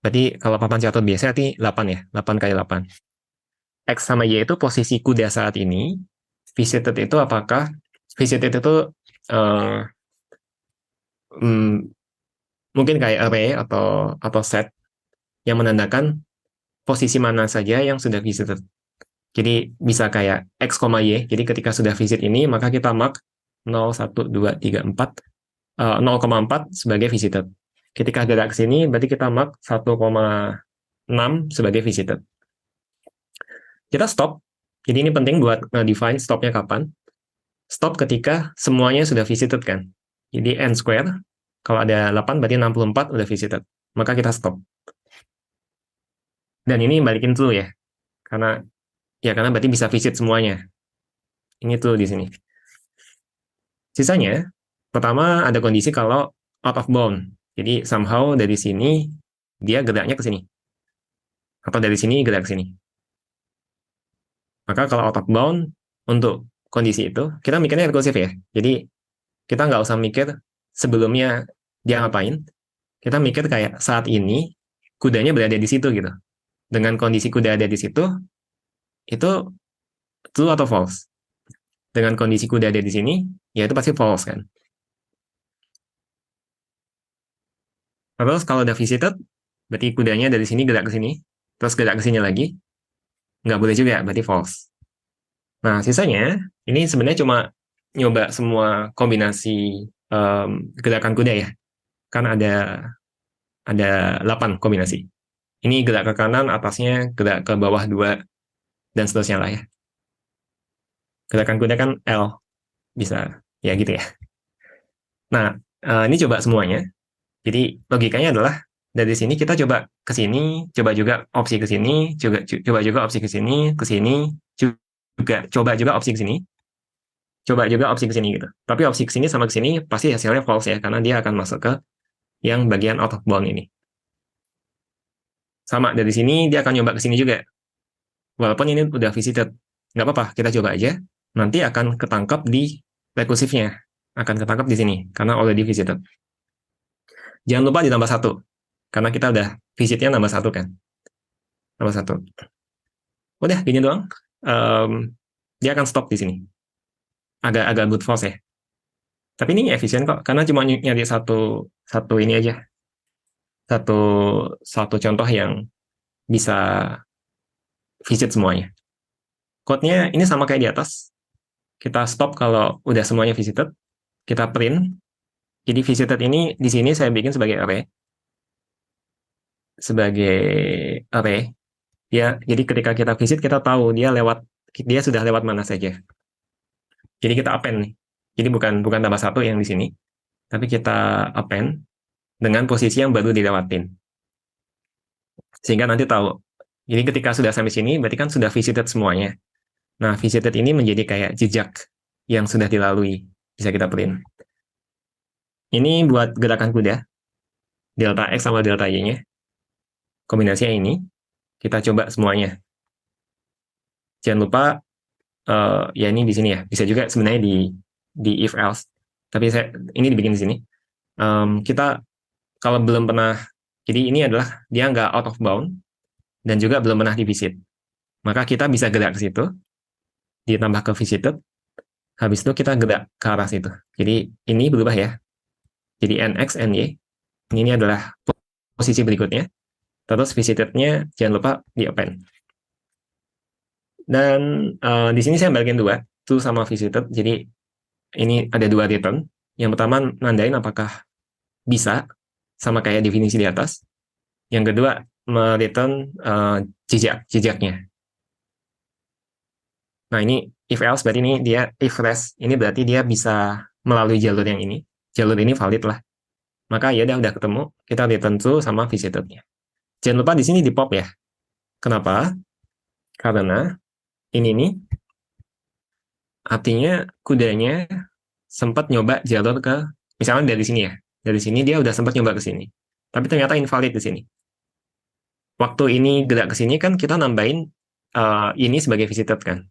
Berarti kalau papan catur biasa berarti 8 ya, 8 kali 8. X sama Y itu posisi kuda saat ini. Visited itu apakah visited itu uh, hmm, mungkin kayak array atau set yang menandakan posisi mana saja yang sudah visited. Jadi bisa kayak X, Y. Jadi ketika sudah visit ini, maka kita mark 0, 1, 2, 3, 4, 0,4 sebagai visited. Ketika gerak ke sini, berarti kita mark 1,6 sebagai visited. Kita stop. Jadi ini penting buat define stopnya kapan. Stop ketika semuanya sudah visited kan. Jadi n square, kalau ada 8 berarti 64 udah visited. Maka kita stop. Dan ini balikin true ya. Karena berarti bisa visit semuanya. Ini tuh di sini. Sisanya, pertama ada kondisi kalau out of bound. Jadi somehow dari sini dia geraknya ke sini. Atau dari sini gerak ke sini. Maka kalau out of bound untuk kondisi itu, kita mikirnya recursif ya. Jadi kita nggak usah mikir sebelumnya dia ngapain. Kita mikir kayak saat ini kudanya berada di situ gitu. Dengan kondisi kuda ada di situ, itu true atau false. Dengan kondisi kuda ada di sini, ya itu pasti false kan. Terus kalau udah visited, berarti kudanya dari sini gerak ke sini, terus gerak ke sini lagi, nggak boleh juga, berarti false. Nah, sisanya, ini sebenarnya cuma nyoba semua kombinasi gerakan kuda ya. Kan ada 8 kombinasi. Ini gerak ke kanan, atasnya gerak ke bawah 2 dan seterusnya lah ya. Gerakan kuda kan L, bisa ya gitu ya. Nah, ini coba semuanya. Jadi logikanya adalah dari sini kita coba ke sini, coba juga opsi ke sini, coba juga opsi ke sini, juga coba juga opsi ke sini, coba juga opsi ke sini gitu. Tapi opsi ke sini sama ke sini pasti hasilnya false ya, karena dia akan masuk ke yang bagian out of bound ini. Sama dari sini dia akan nyoba ke sini juga. Walaupun ini udah visited, nggak apa-apa, kita coba aja. Nanti akan ketangkap di rekursifnya, akan ketangkap di sini karena already visited. Jangan lupa ditambah satu, karena kita udah visitnya nambah satu kan, nambah satu. Udah gini doang. Dia akan stop di sini. Agak good force ya. Tapi ini efisien kok, karena cuma nyari satu satu ini aja, satu satu contoh yang bisa visit semuanya. Code-nya ini sama kayak di atas. Kita stop kalau udah semuanya visited, kita print. Jadi visited ini di sini saya bikin sebagai array. Ya, jadi ketika kita visit kita tahu dia sudah lewat mana saja. Jadi kita append nih. Jadi bukan bukan tambah satu yang di sini, tapi kita append dengan posisi yang baru dilewatin. Sehingga nanti tahu. Jadi ketika sudah sampai sini, berarti kan sudah visited semuanya. Nah, visited ini menjadi kayak jejak yang sudah dilalui. Bisa kita print. Ini buat gerakan kuda, delta X sama delta Y-nya. Kombinasinya ini, kita coba semuanya. Jangan lupa, ya ini di sini ya. Bisa juga sebenarnya di if else. Tapi ini dibikin di sini. Kita kalau belum pernah, jadi ini adalah dia nggak out of bound, dan juga belum pernah divisit. Maka kita bisa gerak ke situ, ditambah ke visited, habis itu kita gerak ke arah situ. Jadi ini berubah ya. Jadi NX, NY, ini adalah posisi berikutnya. Terus visitednya jangan lupa di append. Dan di sini saya bagian dua, to sama visited. Jadi ini ada dua return. Yang pertama nandain apakah bisa, sama kayak definisi di atas. Yang kedua return jejaknya. Nah ini if else berarti ini dia if rest, ini berarti dia bisa melalui jalur yang ini. Jalur ini valid lah. Maka ya udah ketemu, kita return to sama visitednya. Jangan lupa di sini di pop ya. Kenapa? Karena ini nih artinya kudanya sempat nyoba jalur ke, misalnya dari sini ya. Dari sini dia udah sempat nyoba ke sini. Tapi ternyata invalid di sini. Waktu ini gerak ke sini kan kita nambahin ini sebagai visited kan.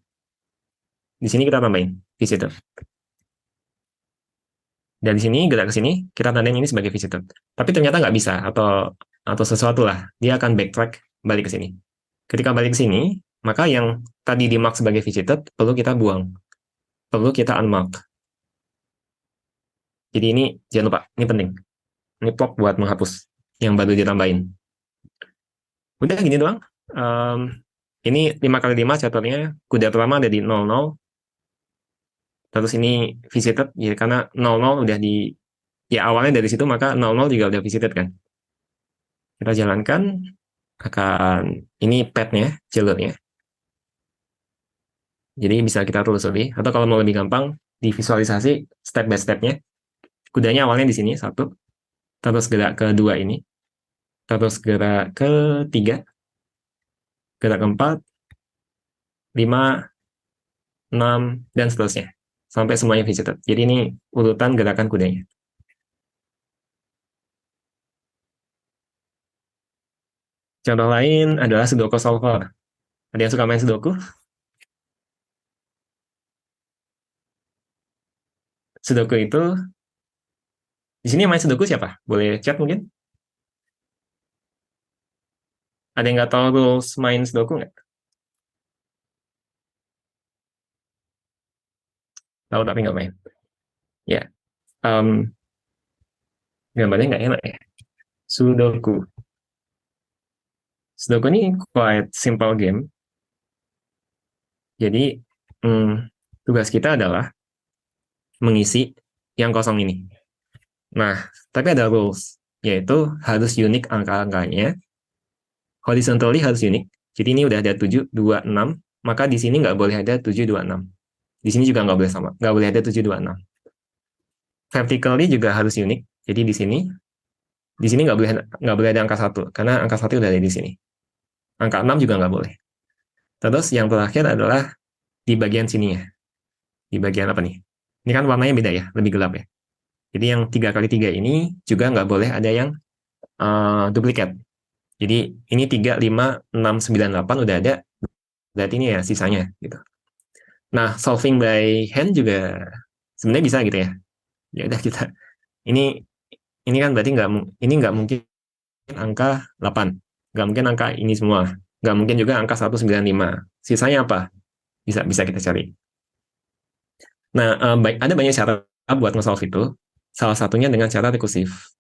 Di sini kita tambahin visited. Dari sini gerak ke sini, kita tandain ini sebagai visited. Tapi ternyata nggak bisa, atau sesuatu lah. Dia akan backtrack balik ke sini. Ketika balik ke sini, maka yang tadi dimark sebagai visited perlu kita buang. Perlu kita unmark. Jadi ini jangan lupa, ini penting. Ini plot buat menghapus yang baru ditambahin. Udah gini doang. Ini 5x5 caturnya, kuda pertama ada di 00. Terus ini visited, ya karena 00 udah ya awalnya dari situ, maka 00 juga udah visited kan. Kita jalankan, ini path-nya, jalurnya. Jadi bisa kita telusuri, atau kalau mau lebih gampang, divisualisasi step by step-nya. Kudanya awalnya di sini, 1. Terus gerak ke 2 ini. Terus gerak ke 3. Gerak ke 4. 5. 6. Dan seterusnya. Sampai semuanya visited. Jadi ini urutan gerakan kudanya. Contoh lain adalah Sudoku solver. Ada yang suka main Sudoku? Sudoku itu, di sini yang main Sudoku siapa? Boleh chat mungkin? Ada yang nggak tahu rules main Sudoku nggak? Tahu tapi nggak main. Ya, gambarnya nggak enak ya. Sudoku. Sudoku ini quite simple game. Jadi, tugas kita adalah mengisi yang kosong ini. Nah, tapi ada rules, yaitu harus unik angka-angkanya, horizontally harus unik. Jadi ini udah ada 7, 2, 6, maka di sini nggak boleh ada 7, 2, 6. Di sini juga nggak boleh sama, nggak boleh ada 7, 2, 6. Vertically juga harus unik. Jadi di sini nggak boleh ada angka 1, karena angka 1 udah ada di sini. Angka 6 juga nggak boleh. Terus yang terakhir adalah di bagian sini ya. Di bagian apa nih? Ini kan warnanya beda ya, lebih gelap ya. Jadi yang 3 kali 3 ini juga nggak boleh ada yang duplikat. Jadi ini 3, 5, 6, 9, 8 udah ada, berarti ini ya sisanya gitu. Nah, solving by hand juga sebenarnya bisa gitu ya. Ya udah kita ini kan berarti nggak mungkin angka 8. Nggak mungkin angka ini semua. Nggak mungkin juga angka 195. Sisanya apa? Bisa bisa kita cari. Nah, ada banyak cara buat nge-solve itu. Salah satunya dengan cara rekursif.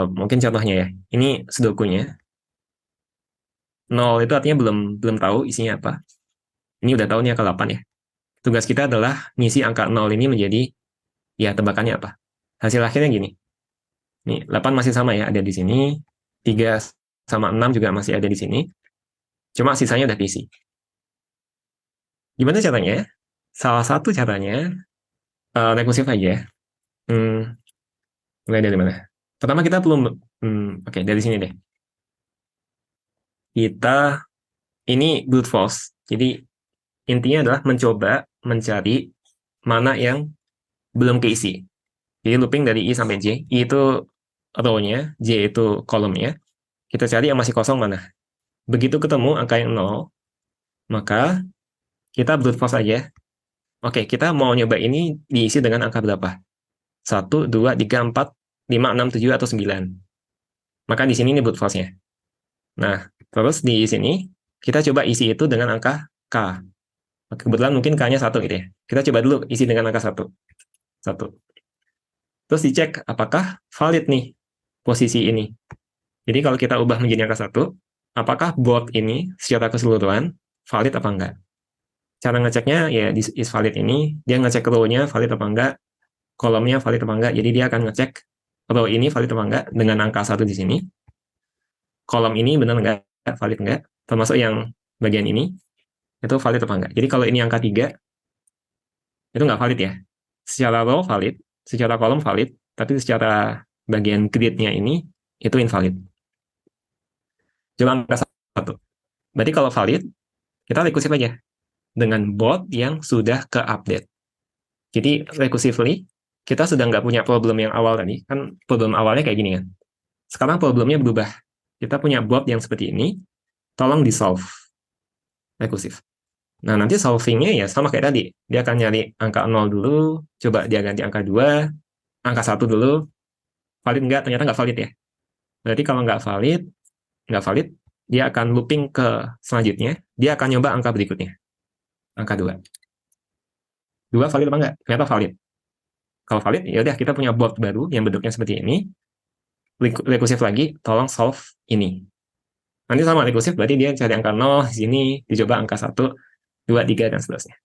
Mungkin contohnya ya. Ini sudokunya. 0 itu artinya belum belum tahu isinya apa. Ini udah tahu nih angka 8 ya. Tugas kita adalah ngisi angka 0 ini menjadi, ya tebakannya apa. Hasil akhirnya gini. Nih, 8 masih sama ya, ada di sini. 3 sama 6 juga masih ada di sini. Cuma sisanya udah diisi. Gimana caranya? Salah satu caranya, rekursif aja. Hmm, mulai dari mana? Pertama kita belum, oke, dari sini deh. Kita, ini brute force. Jadi intinya adalah mencoba mencari mana yang belum keisi. Jadi looping dari I sampai J. I itu row-nya, J itu kolomnya. Kita cari yang masih kosong mana. Begitu ketemu angka yang 0, maka kita brute force aja. Oke, kita mau nyoba ini diisi dengan angka berapa? 1, 2, 3, 4, 5, 6, 7, atau 9. Maka di sini ini brute force-nya. Nah, terus di sini kita coba isi itu dengan angka K. Kebetulan mungkin K-nya 1 gitu ya. Kita coba dulu isi dengan angka 1. 1. Terus dicek apakah valid nih posisi ini. Jadi kalau kita ubah menjadi angka 1, apakah board ini secara keseluruhan valid apa enggak? Cara ngeceknya ya di is valid ini, dia ngecek row-nya valid apa enggak, kolomnya valid apa enggak. Jadi dia akan ngecek row ini valid apa enggak dengan angka 1 di sini. Kolom ini benar enggak, valid enggak, termasuk yang bagian ini, itu valid apa enggak. Jadi kalau ini angka 3, itu enggak valid ya. Secara row valid, secara kolom valid, tapi secara bagian grid-nya ini, itu invalid. Coba angka 1. Berarti kalau valid, kita rekursif aja dengan board yang sudah ke-update. Jadi recursively, kita sudah nggak punya problem yang awal tadi. Kan problem awalnya kayak gini kan. Sekarang problemnya berubah. Kita punya board yang seperti ini, tolong di-solve. Rekursif. Nah, nanti solvingnya ya sama kayak tadi. Dia akan nyari angka 0 dulu, coba dia ganti angka 2, angka 1 dulu, valid nggak? Ternyata nggak valid ya. Berarti kalau nggak valid, dia akan looping ke selanjutnya, dia akan nyoba angka berikutnya. Angka 2. 2 valid apa enggak? Ternyata valid. Kalau valid, ya udah kita punya board baru yang bentuknya seperti ini. Rekursif lagi, tolong solve ini. Nanti sama rekursif berarti dia cari angka 0 di sini, dicoba angka 1, 2, 3, dan seterusnya.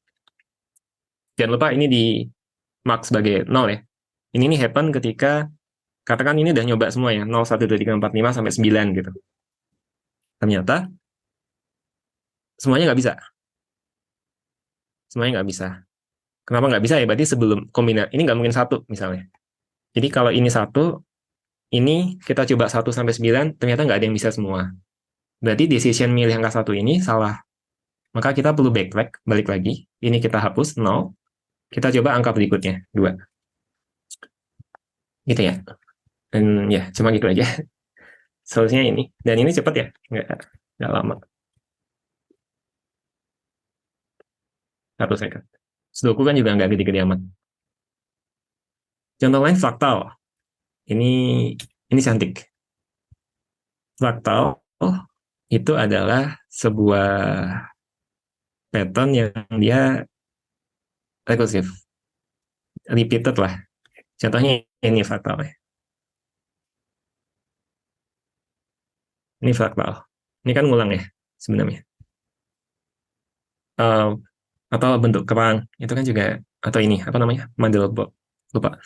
Jangan lupa ini di mark sebagai 0 ya. Ini nih happen ketika, katakan ini udah nyoba semua ya, 0, 1, 2, 3, 4, 5, sampai 9 gitu. Ternyata, semuanya nggak bisa. Semuanya nggak bisa. Kenapa nggak bisa ya? Berarti sebelum kombinasi, ini nggak mungkin 1 misalnya. Jadi kalau ini 1, ini kita coba 1 sampai 9, ternyata nggak ada yang bisa semua. Berarti decision milih angka 1 ini salah. Maka kita perlu backtrack, balik lagi. Ini kita hapus, 0. Kita coba angka berikutnya, 2. Gitu ya. Dan ya, cuma gitu aja. Solusinya ini. Dan ini cepat ya, nggak lama. 1 second. Sudoku kan juga nggak gede-gede amat. Contoh lain fraktal. Ini cantik. Fraktal itu adalah sebuah pattern yang dia rekursif. Repeated lah. Contohnya ini fraktal. Ini fraktal. Ini kan ngulang ya sebenarnya. atau bentuk kerang itu kan juga, atau ini apa namanya, Mandelbrot, lupa.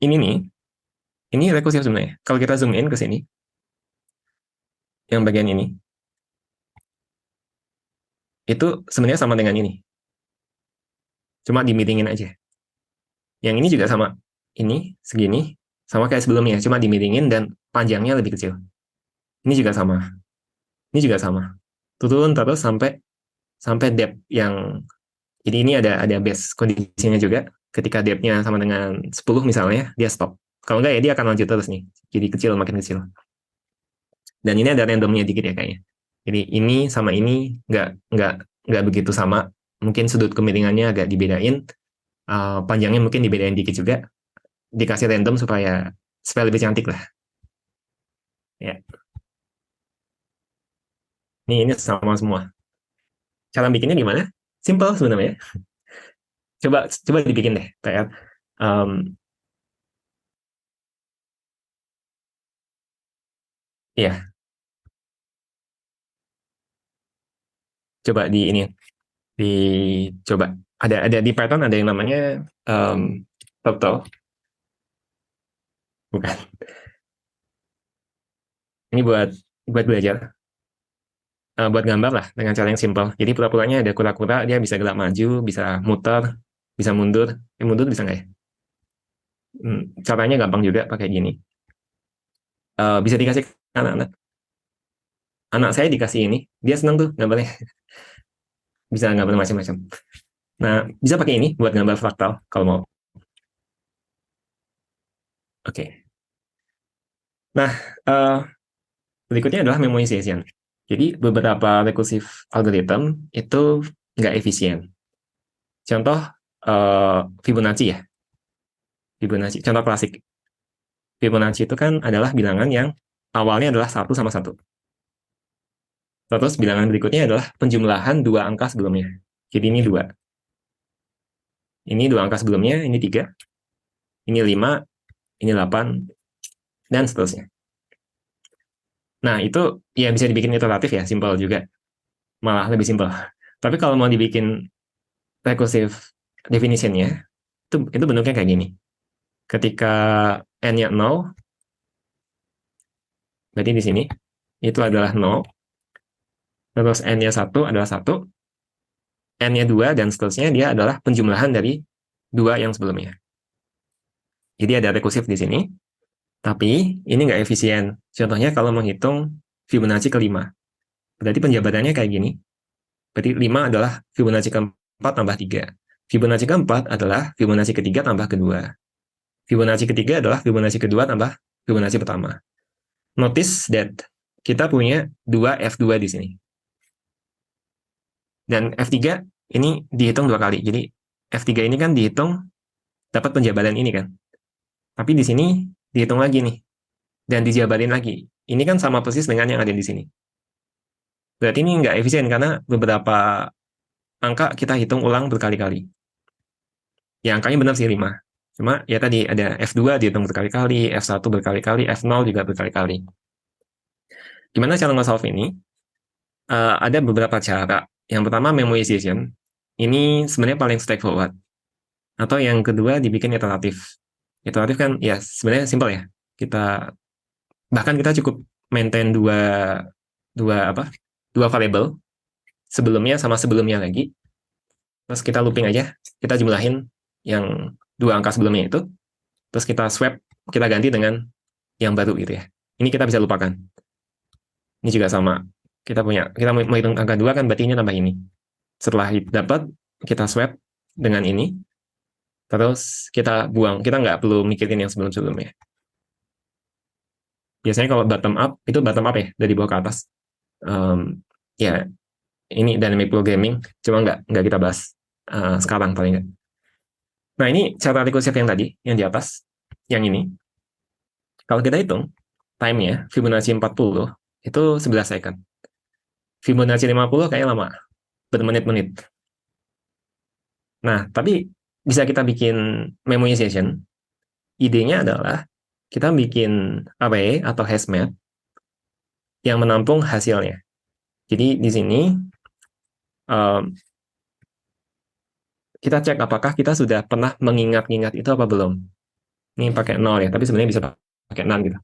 Ini nih, ini rekursif sebenarnya. Kalau kita zoom in ke sini, yang bagian ini, itu sebenarnya sama dengan ini, cuma dimiringin aja. Yang ini juga sama, ini segini, sama kayak sebelumnya, cuma dimiringin dan panjangnya lebih kecil. Ini juga sama, ini juga sama. Turun terus sampai sampai depth yang, jadi ini ada base kondisinya juga. Ketika depth-nya sama dengan 10 misalnya, dia stop. Kalau enggak ya dia akan lanjut terus nih. Jadi kecil makin kecil. Dan ini ada randomnya dikit ya kayaknya. Jadi ini sama ini nggak begitu sama. Mungkin sudut kemiringannya agak dibedain, panjangnya mungkin dibedain dikit juga. Dikasih random supaya lebih cantik lah. Ya, ini sama semua. Cara bikinnya gimana? Simple sebenarnya. Coba coba dibikin deh kayak, ya coba di ini, dicoba. Ada di Python ada yang namanya turtle, bukan. Ini buat buat belajar, buat gambar lah dengan cara yang simple. Jadi pura-puranya ada kura-kura, dia bisa gerak maju, bisa muter, bisa mundur. Mundur bisa nggak ya? Caranya gampang juga pakai gini. Bisa dikasih ke anak-anak. Anak saya dikasih ini, dia senang tuh gambarnya. Bisa gambar macam-macam. Nah, bisa pakai ini buat gambar fraktal kalau mau. Oke. Nah, uh, berikutnya adalah memoization. Jadi beberapa recursive algorithm itu nggak efisien. Contoh, Fibonacci ya. Fibonacci, contoh klasik. Fibonacci itu kan adalah bilangan yang awalnya adalah 1 sama 1. Terus bilangan berikutnya adalah penjumlahan dua angka sebelumnya. Jadi ini 2. Ini 2 angka sebelumnya, ini 3. Ini 5, ini 8, dan seterusnya. Nah, itu ya bisa dibikin iteratif ya, simple juga. Malah lebih simple. Tapi kalau mau dibikin recursive definition-nya, itu bentuknya kayak gini. Ketika n-nya 0, berarti di sini, itu adalah 0. Terus n-nya 1 adalah 1. N-nya 2, dan seterusnya dia adalah penjumlahan dari 2 yang sebelumnya. Jadi ada rekursif di sini, tapi ini nggak efisien. Contohnya kalau menghitung Fibonacci ke-5. Berarti penjabarannya kayak gini. Berarti 5 adalah Fibonacci ke-4 tambah 3. Fibonacci ke-4 adalah Fibonacci ke-3 tambah ke-2. Fibonacci ke-3 adalah Fibonacci ke-2 tambah Fibonacci pertama. Notice that kita punya 2 F2 di sini. Dan F3 ini dihitung 2 kali. Jadi F3 ini kan dihitung dapat penjabaran ini kan. Tapi di sini dihitung lagi nih. Dan dijabarin lagi. Ini kan sama persis dengan yang ada di sini. Berarti ini nggak efisien karena beberapa angka kita hitung ulang berkali-kali. Ya angkanya benar sih 5. Cuma ya tadi ada F2 dihitung berkali-kali, F1 berkali-kali, F0 juga berkali-kali. Gimana cara nge-solve ini? Ada beberapa cara. Yang pertama memoization. Ini sebenarnya paling straightforward. Atau yang kedua dibikin iteratif. Iteratif kan ya sebenarnya simple ya. Bahkan kita cukup maintain dua variable sebelumnya sama sebelumnya lagi. Terus kita looping aja, kita jumlahin yang 2 angka sebelumnya itu, terus kita swap, kita ganti dengan yang baru gitu ya. Ini kita bisa lupakan. Ini juga sama. Kita mau hitung angka 2 kan berarti ini tambah ini. Setelah dapat, kita swap dengan ini, terus kita buang. Kita nggak perlu mikirin yang sebelum-sebelumnya. Biasanya kalau bottom up, itu bottom up ya, dari bawah ke atas. Ya, ini dynamic programming, cuma nggak kita bahas sekarang paling nggak. Nah, ini cara recursive yang tadi, yang di atas, yang ini. Kalau kita hitung, time-nya, Fibonacci 40, itu 11 second. Fibonacci 50 kayaknya lama, bermenit-menit. Nah, tapi bisa kita bikin memoization. Idenya adalah kita bikin array atau hashmap yang menampung hasilnya. Jadi di sini kita cek apakah kita sudah pernah mengingat-ingat itu apa belum. Ini pakai 0 ya, tapi sebenarnya bisa pakai 6 gitu.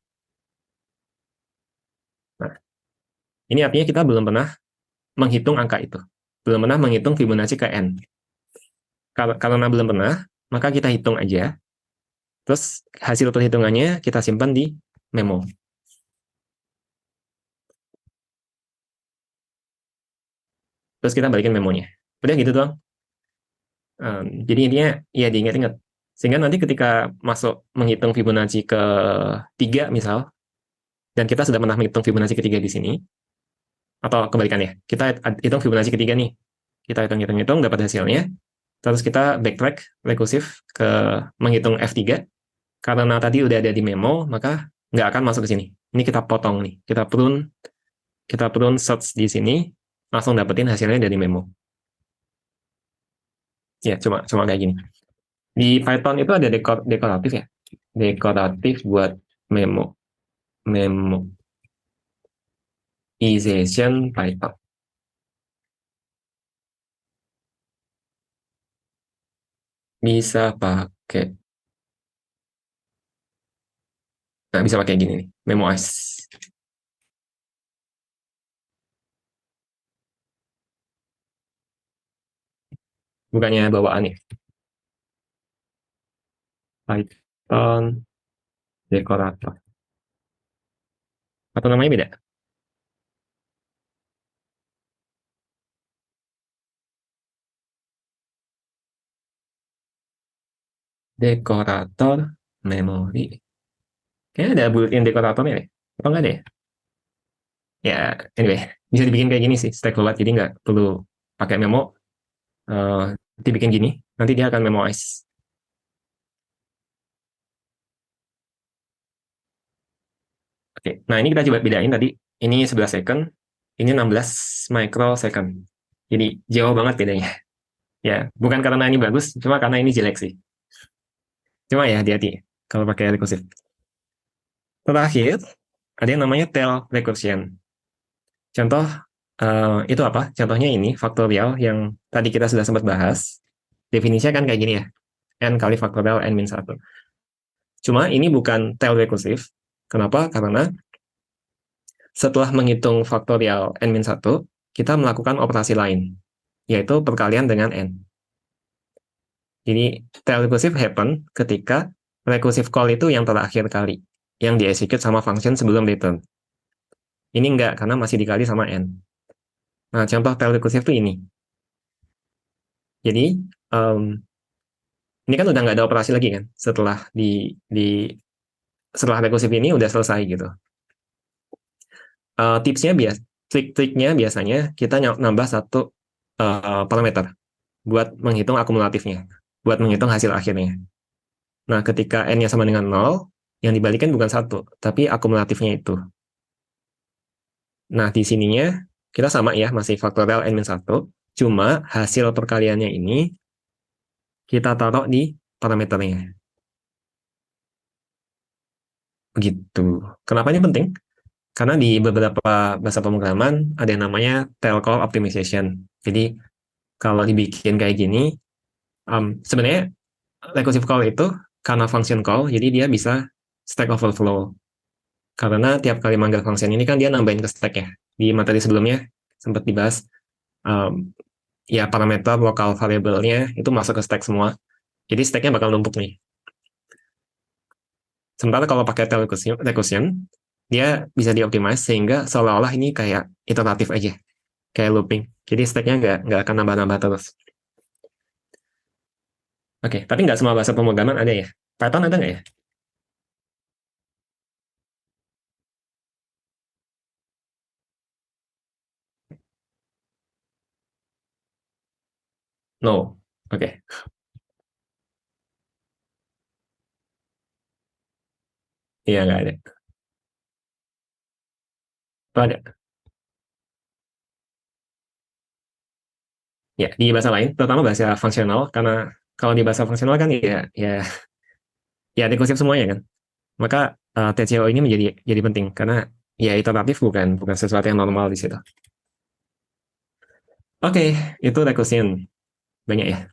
Nah, ini artinya kita belum pernah menghitung angka itu. Belum pernah menghitung Fibonacci ke N. Karena belum pernah, maka kita hitung aja. Terus hasil perhitungannya kita simpan di memo. Terus kita balikin memonya. Udah gitu doang. Jadi intinya ya diingat-ingat. Sehingga nanti ketika masuk menghitung Fibonacci ke 3 misal, dan kita sudah pernah menghitung Fibonacci ketiga di sini, atau kebalikannya, kita hitung Fibonacci ketiga nih. Kita hitung-hitung, dapat hasilnya, terus kita backtrack rekursif ke menghitung F3, karena tadi udah ada di memo, maka nggak akan masuk ke sini. Ini kita potong nih, kita prune search di sini, langsung dapetin hasilnya dari memo. Ya, cuma kayak gini. Di Python itu ada dekoratif ya, dekoratif buat memo, memoization Python. Bisa pakai, nah bisa pakai gini nih, memoize. Bukannya bawaan ya, Python dekorator. Atau namanya beda? Dekorator memori. Kayaknya ada built-in dekoratornya deh. Apa enggak deh? Ya, anyway, bisa dibikin kayak gini sih, straightforward. Jadi nggak perlu pakai memo. Dibikin gini, nanti dia akan memoize. Oke, nah ini kita coba bedain tadi. Ini 11 second, ini 16 microsecond. Jadi jauh banget bedanya. Ya, bukan karena ini bagus, cuma karena ini jelek sih. Cuma ya hati-hati kalau pakai recursive. Terakhir, ada yang namanya tail recursion. Contoh itu apa? Contohnya ini faktorial yang tadi kita sudah sempat bahas. Definisinya kan kayak gini ya. N kali faktorial N min 1. Cuma ini bukan tail recursive. Kenapa? Karena setelah menghitung faktorial N min 1, kita melakukan operasi lain, yaitu perkalian dengan N. Jadi tail recursive happen ketika recursive call itu yang terakhir kali, yang di-execute sama function sebelum return. Ini enggak, karena masih dikali sama N. Nah, contoh tail recursive itu ini. Jadi, ini kan udah nggak ada operasi lagi kan, setelah recursive ini udah selesai gitu. Tipsnya trik-triknya biasanya kita nambah satu parameter buat menghitung akumulatifnya, buat menghitung hasil akhirnya. Nah, ketika N-nya sama dengan 0, yang dibalikan bukan satu, tapi akumulatifnya itu. Nah, di sininya kita sama ya, masih faktorial N-1, cuma hasil perkaliannya ini kita taruh di parameternya. Begitu. Kenapa ini penting? Karena di beberapa bahasa pemrograman ada yang namanya tail call optimization. Jadi, kalau dibikin kayak gini, sebenarnya recursive call itu karena function call, jadi dia bisa stack overflow. Karena tiap kali manggil function ini kan dia nambahin ke stack ya. Di materi sebelumnya sempat dibahas, ya parameter lokal variable-nya itu masuk ke stack semua. Jadi stack-nya bakal numpuk nih. Sementara kalau pakai tail recursion, dia bisa dioptimize sehingga seolah-olah ini kayak iteratif aja, kayak looping. Jadi stack-nya nggak akan nambah-nambah terus. Oke, tapi nggak semua bahasa pemrograman ada ya. Python ada nggak ya? No. Oke. Iya, nggak ada. Oh, ada. Ya, di bahasa lain, terutama bahasa fungsional, karena kalau di bahasa fungsional kan ya rekursif semuanya kan. Maka TCO ini jadi penting karena ya iteratif bukan sesuatu yang normal di situ. Oke, itu recursion banyak ya.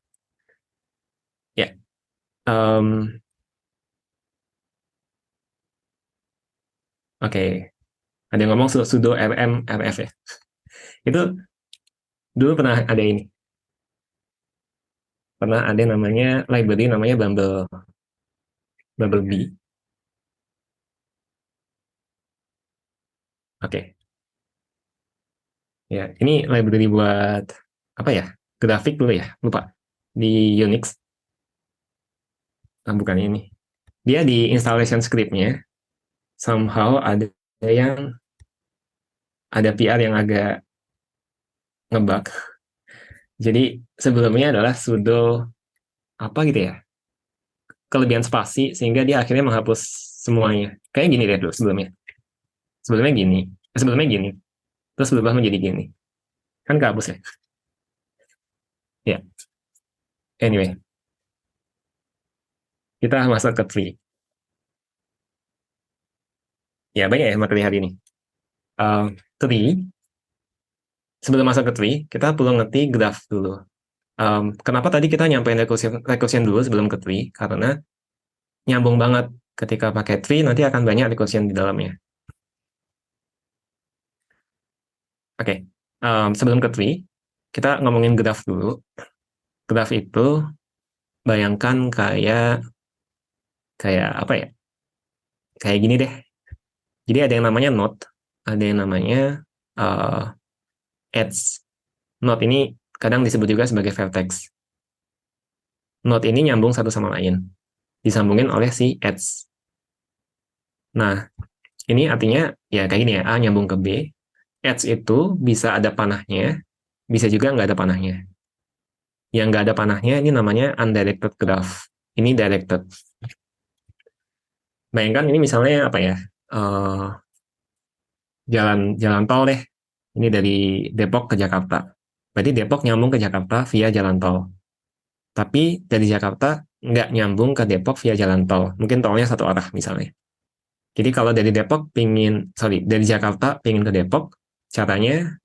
Oke, ada yang ngomong sudo rm rf ya. Itu dulu pernah ada namanya library namanya Bumblebee. Oke, ya ini library buat apa ya? Grafik dulu ya, lupa. Di Unix, bukan ini. Dia di installation scriptnya somehow ada PR yang agak ngebug. Jadi sebelumnya adalah sudo apa gitu ya, kelebihan spasi sehingga dia akhirnya menghapus semuanya. Kayak gini deh dulu sebelumnya. Sebelumnya gini, terus berubah menjadi gini. Kan kehapus ya. Ya, anyway, kita masuk ke tree. Ya, banyak ya materi hari ini. Tree, sebelum masuk ke tree, kita perlu ngerti graph dulu. Kenapa tadi kita nyampein recursion dulu sebelum ke tree? Karena nyambung banget ketika pakai tree, nanti akan banyak recursion di dalamnya. Oke, sebelum ke tree, kita ngomongin graph dulu. Graph itu bayangkan kayak apa ya? Kayak gini deh. Jadi ada yang namanya node, ada yang namanya uh, edge. Node ini kadang disebut juga sebagai vertex. Node ini nyambung satu sama lain, disambungin oleh si edge. Nah, ini artinya ya kayak gini ya, A nyambung ke B. Edge itu bisa ada panahnya, bisa juga nggak ada panahnya. Yang nggak ada panahnya ini namanya undirected graph. Ini directed. Bayangkan ini misalnya apa ya? Jalan jalan tol deh. Ini dari Depok ke Jakarta. Berarti Depok nyambung ke Jakarta via jalan tol. Tapi dari Jakarta nggak nyambung ke Depok via jalan tol. Mungkin tolnya satu arah misalnya. Jadi kalau dari Jakarta pingin ke Depok, caranya,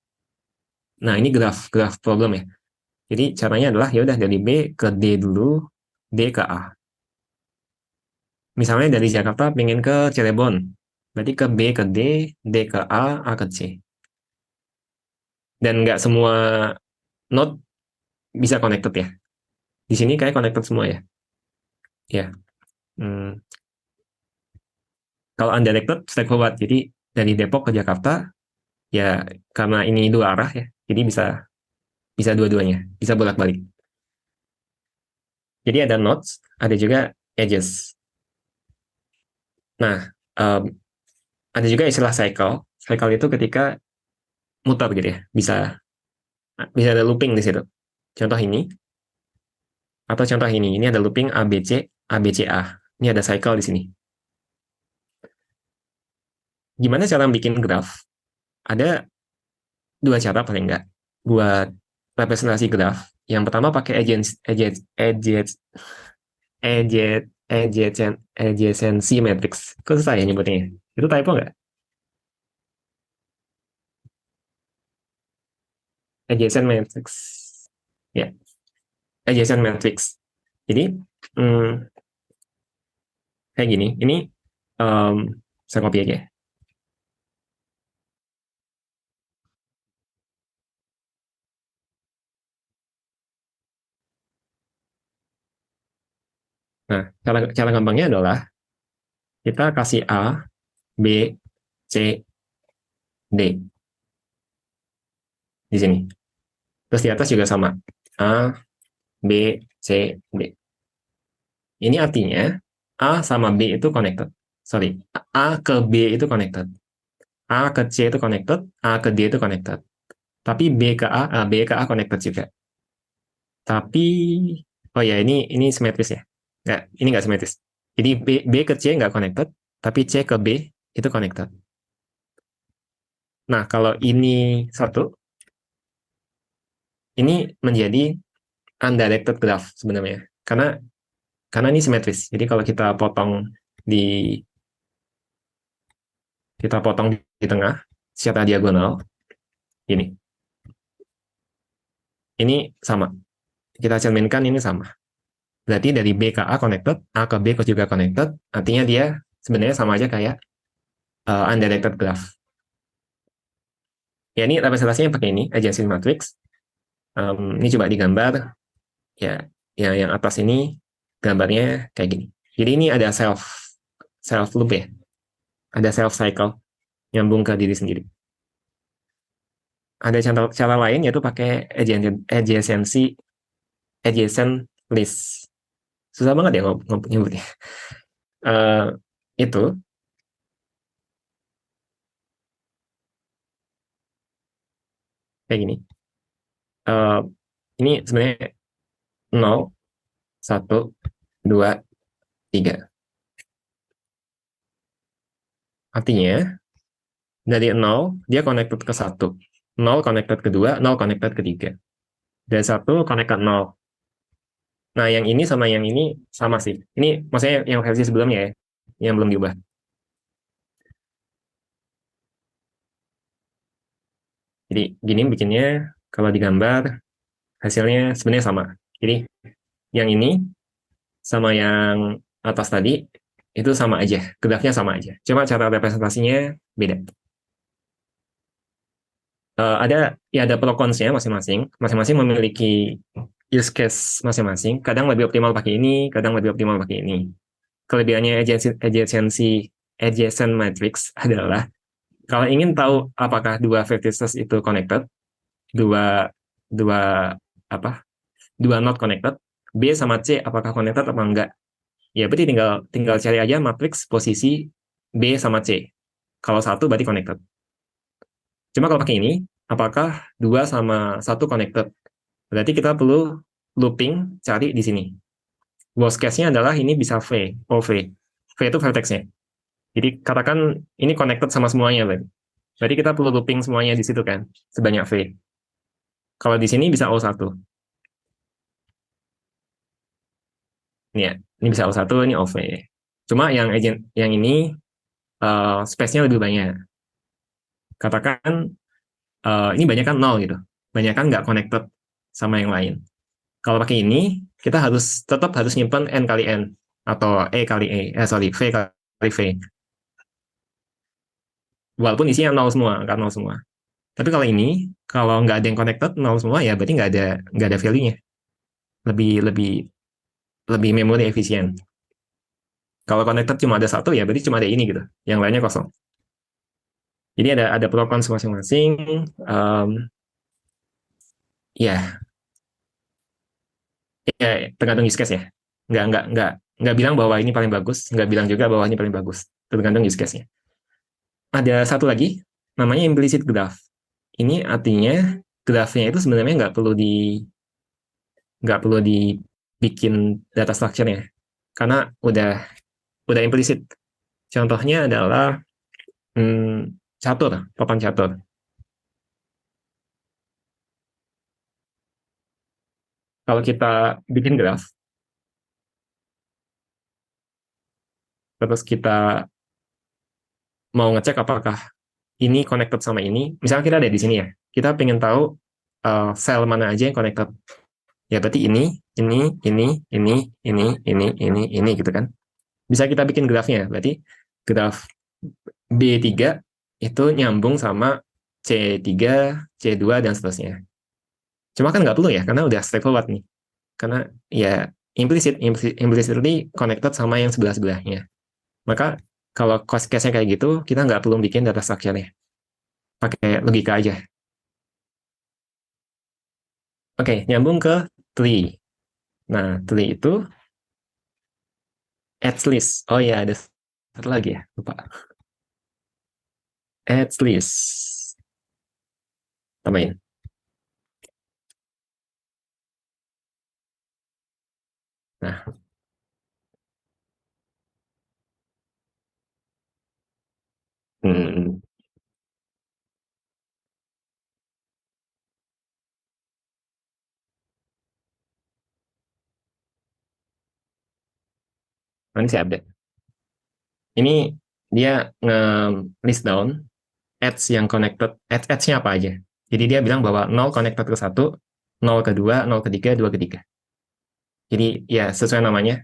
nah ini graf problem ya. Jadi caranya adalah ya udah dari B ke D dulu, D ke A. Misalnya dari Jakarta pingin ke Cirebon, berarti ke B ke D ke A ke C. Dan nggak semua node bisa connected ya. Di sini kayak connected semua ya. Ya. Hmm. Kalau undirected, straightforward. Jadi dari Depok ke Jakarta, ya karena ini dua arah ya, jadi bisa bisa dua-duanya, bisa bolak-balik. Jadi ada nodes, ada juga edges. Nah, um, ada juga istilah cycle. Cycle itu ketika muter gitu ya, bisa bisa ada looping di situ. Contoh ini atau contoh ini ada looping ABC ABCA. Ini ada cycle di sini. Gimana cara bikin graph? Ada dua cara paling enggak buat representasi graph. Yang pertama pakai adjacency matrix. Kok susah ya nyebutnya? Itu typo nggak? Adjacent matrix. Ya, adjacent matrix. Jadi, hmm, kayak gini. Ini um, saya copy aja. Nah, cara gampangnya adalah kita kasih A, B, C, D di sini. Terus di atas juga sama. A, B, C, D. Ini artinya A sama B itu connected. Sorry, A ke B itu connected. A ke C itu connected, A ke D itu connected. Tapi B ke A connected juga. Tapi, oh ya ini simetris ya. Nggak, ini nggak simetris. Jadi B ke C nggak connected, tapi C ke B itu connected. Nah, kalau ini satu, ini menjadi undirected graph sebenarnya. Karena ini simetris. Jadi kalau di kita potong di tengah secara diagonal, ini. Ini sama. Kita cerminkan ini sama. Berarti dari B ke A connected, A ke B juga connected, artinya dia sebenarnya sama aja kayak undirected graph. Ya ini representasinya pakai ini, adjacency matrix. Ini coba digambar, ya, ya yang atas ini gambarnya kayak gini. Jadi ini ada self loop ya, ada self cycle nyambung ke diri sendiri. Ada cara lain yaitu pakai adjacency adjacent list. Susah banget ya nyebutnya. Uh, itu kayak gini. Uh, ini sebenarnya 0, 1, 2, 3. Artinya dari 0 dia connected ke 1. 0 connected ke 2, 0 connected ke 3. Dan 1 connect ke 0. Nah, yang ini sama yang ini sama sih. Ini maksudnya yang versi sebelumnya ya, yang belum diubah. Jadi gini bikinnya, kalau digambar hasilnya sebenarnya sama. Jadi yang ini sama yang atas tadi itu sama aja, grafnya sama aja. Cuma cara representasinya beda. Ada ya ada pro cons-nya masing-masing. Masing-masing memiliki use case masing-masing. Kadang lebih optimal pakai ini, kadang lebih optimal pakai ini. Kelebihannya adjacent matrix adalah kalau ingin tahu apakah dua vertices itu connected, dua dua apa dua not connected, B sama C apakah connected apa enggak, ya berarti tinggal tinggal cari aja matriks posisi B sama C. Kalau satu berarti connected. Cuma kalau pakai ini, apakah dua sama satu connected? Berarti kita perlu looping cari di sini. Worst case-nya adalah ini bisa V, OV. V itu vertex-nya. Jadi katakan ini connected sama semuanya, berarti. Berarti kita perlu looping semuanya di situ kan, sebanyak V. Kalau di sini bisa O1. Ini ya, ini bisa O1, ini OV. Cuma yang ini space-nya lebih banyak. Katakan ini banyak kan 0 gitu. Banyak kan nggak connected sama yang lain. Kalau pakai ini, kita tetap harus nyimpan N kali N. Atau E kali E. V kali V. Walaupun isinya 0 semua, kan 0 semua. Tapi kalau ini, kalau nggak ada yang connected, 0 semua, ya berarti nggak ada value-nya. Lebih, lebih, lebih memori efisien. Kalau connected cuma ada satu, ya berarti cuma ada ini gitu. Yang lainnya kosong. Jadi ada pro cons masing-masing. Ya, ya, tergantung use case ya. Nggak bilang bahwa ini paling bagus, nggak bilang juga bahwa ini paling bagus. Tergantung use case-nya. Ada satu lagi, namanya implicit graph. Ini artinya graphnya itu sebenarnya nggak perlu dibikin data structure-nya, karena udah implisit. Contohnya adalah catur, papan catur. Kalau kita bikin graph, terus kita mau ngecek apakah ini connected sama ini, misalnya kita ada di sini ya, kita pengen tahu sel mana aja yang connected. Ya berarti ini gitu kan. Bisa kita bikin grafnya, berarti graf B3 itu nyambung sama C3, C2, dan seterusnya. Cuma kan nggak perlu ya, karena udah straightforward nih. Karena ya implicitly connected sama yang sebelah-sebelahnya. Maka kalau case-nya kayak gitu, kita nggak perlu bikin data structure-nya. Pakai logika aja. Oke, nyambung ke tree. Nah, tree itu adds list. Oh iya, ada satu lagi ya, lupa. Adds list. Tambahin. Nah, hmm, nanti saya update. Ini dia nge-list down ads yang connected, ads-nya apa aja. Jadi dia bilang bahwa 0 connected ke 1, 0 ke 2, 0 ke 3, 2 ke 3. Jadi ya sesuai namanya,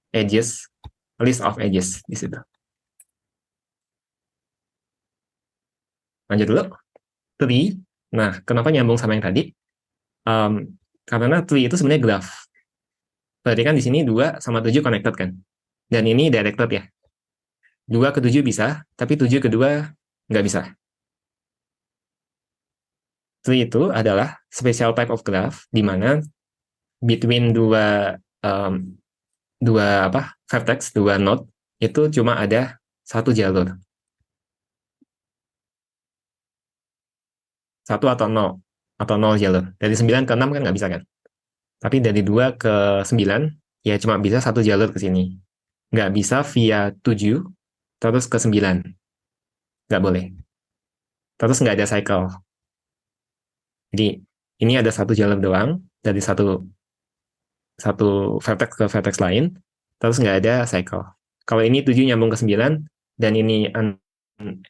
edges, list of edges di situ. Lanjut dulu, tree. Nah, kenapa nyambung sama yang tadi? Karena tree itu sebenarnya graph. Berarti kan di sini 2 sama 7 connected kan? Dan ini directed ya. 2 ke 7 bisa, tapi 7 ke 2 nggak bisa. Tree itu adalah special type of graph di mana between um, dua vertex, 2 node itu cuma ada satu jalur. 1 atau 0 jalur. Dari 9 ke 6 kan nggak bisa kan? Tapi dari 2 ke 9 ya cuma bisa satu jalur ke sini. Nggak bisa via 7 terus ke 9. Nggak boleh. Terus nggak ada cycle. Jadi ini ada satu jalur doang dari satu satu vertex ke vertex lain, terus nggak ada cycle. Kalau ini 7 nyambung ke 9 dan ini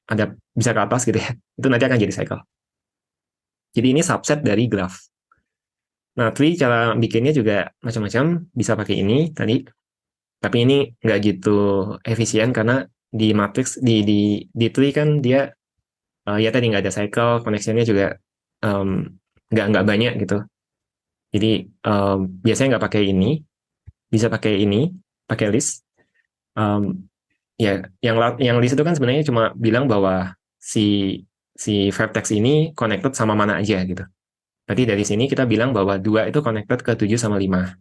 ada bisa ke atas gitu ya, itu nanti akan jadi cycle. Jadi ini subset dari graph. Nah, tree cara bikinnya juga macam-macam, bisa pakai ini tadi, tapi ini nggak gitu efisien karena di matrix di tree kan dia ya tadi nggak ada cycle, connection-nya juga um, nggak banyak gitu. Jadi biasanya nggak pakai ini, bisa pakai ini, pakai list. Um, ya, yang list itu kan sebenarnya cuma bilang bahwa si si vertex ini connected sama mana aja gitu. Berarti dari sini kita bilang bahwa 2 itu connected ke 7 sama 5.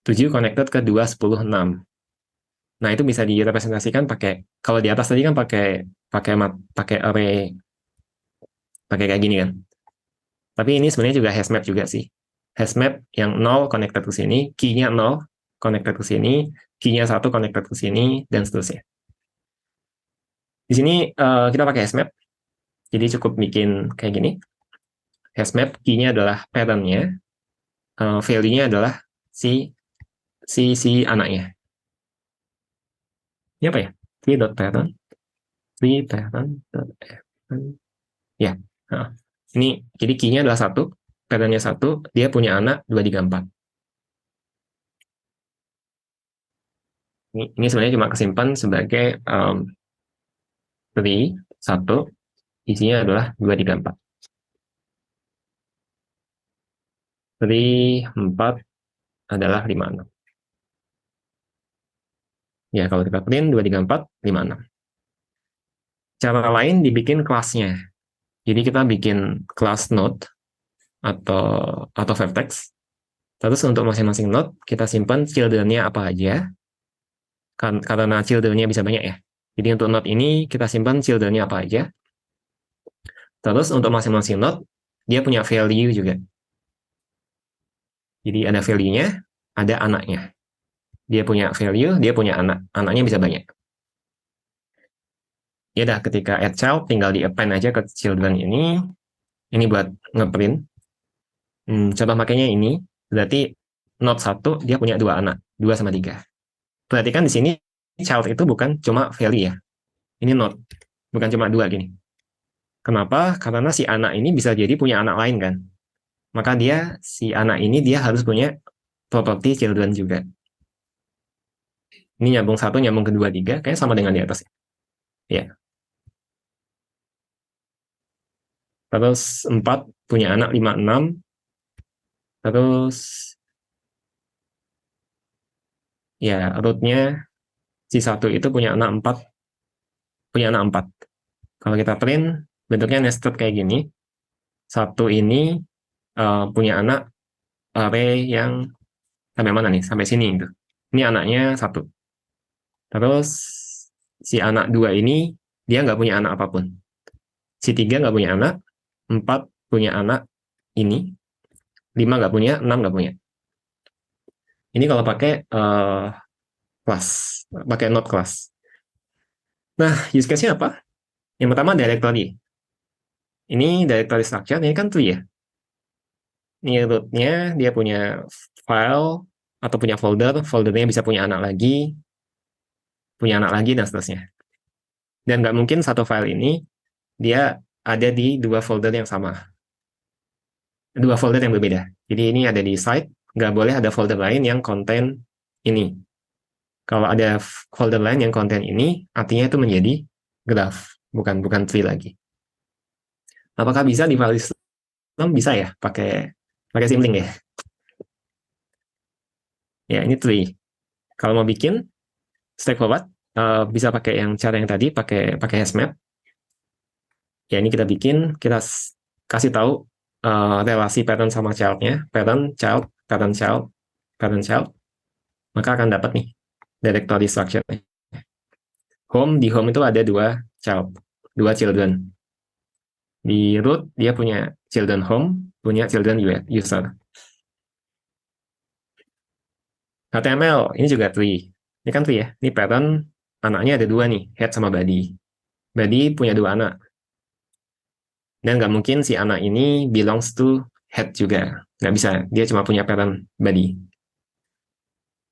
7 connected ke 2, 10, 6. Nah, itu bisa direpresentasikan pakai, kalau di atas tadi kan pakai pakai pakai array, pakai kayak gini kan. Tapi ini sebenarnya juga hashmap juga sih. Hashmap yang 0 connected ke sini, key-nya 0 connected ke sini, key-nya 1 connected ke sini, dan seterusnya. Di sini kita pakai hashmap, jadi cukup bikin kayak gini. Hashmap key-nya adalah pattern-nya, value-nya adalah si anaknya. Ini apa ya? Tree.pattern, tree.pattern. Ya, ini jadi key-nya adalah 1, pattern-nya 1, dia punya anak 2, 3, 4. Ini sebenarnya cuma kesimpan sebagai tree 1, isinya adalah 2, 3, 4. Tree 4 adalah 5, 6. Ya, kalau kita print 2, 3, 4, 5, 6. Cara lain dibikin kelasnya. Jadi kita bikin kelas node atau vertex. Terus untuk masing-masing node kita simpan children-nya apa aja. Karena children-nya bisa banyak ya. Jadi untuk node ini kita simpan children-nya apa aja. Terus untuk masing-masing node dia punya value juga. Jadi ada value-nya, ada anaknya. Dia punya value, dia punya anak. Anaknya bisa banyak. Ya dah, ketika add child tinggal di append aja ke children ini. Ini buat ngeprint. Contoh makanya ini, berarti node 1 dia punya 2 anak, 2 sama 3. Berarti kan di sini child itu bukan cuma value ya. Ini node, bukan cuma 2 gini. Kenapa? Karena si anak ini bisa jadi punya anak lain kan. Maka si anak ini dia harus punya property children juga. Ini nyambung 1, nyambung kedua, 3, kayaknya sama dengan di atas ya. Ya. Terus 4 punya anak 5, 6. Terus ya rootnya si 1 itu punya anak 4. Kalau kita print bentuknya nested kayak gini. 1 ini punya anak array yang sampai mana nih? Sampai sini gitu. Ini anaknya 1. Terus si anak 2 ini dia nggak punya anak apapun. Si 3 nggak punya anak, 4 punya anak ini, 5 nggak punya, 6 nggak punya. Ini kalau pakai kelas, pakai node kelas. Nah, use case-nya apa? Yang pertama directory. Ini directory structure, ini kan tree ya. Ini root-nya, dia punya file atau punya folder, foldernya bisa punya anak lagi, dan seterusnya. Dan nggak mungkin satu file ini dia ada di 2 folder yang sama. 2 folder yang berbeda. Jadi ini ada di site, nggak boleh ada folder lain yang konten ini. Kalau ada folder lain yang konten ini, artinya itu menjadi graph, bukan tree lagi. Apakah bisa di file system? Bisa ya, pakai symlink ya. Ya, ini tree. Kalau mau bikin straightforward, bisa pakai yang cara yang tadi, pakai hashmap. Ya, ini kita bikin, kita kasih tahu relasi parent sama child-nya, parent, child, parent, child, parent, child, maka akan dapat nih directory structure. Di home itu ada dua children. Di root dia punya children home, punya children user. HTML ini juga tree. Ini kan tree ya. Ini parent, anaknya ada dua nih, head sama body. Body punya dua anak. Dan nggak mungkin si anak ini belongs to head juga. Nggak bisa, dia cuma punya parent body.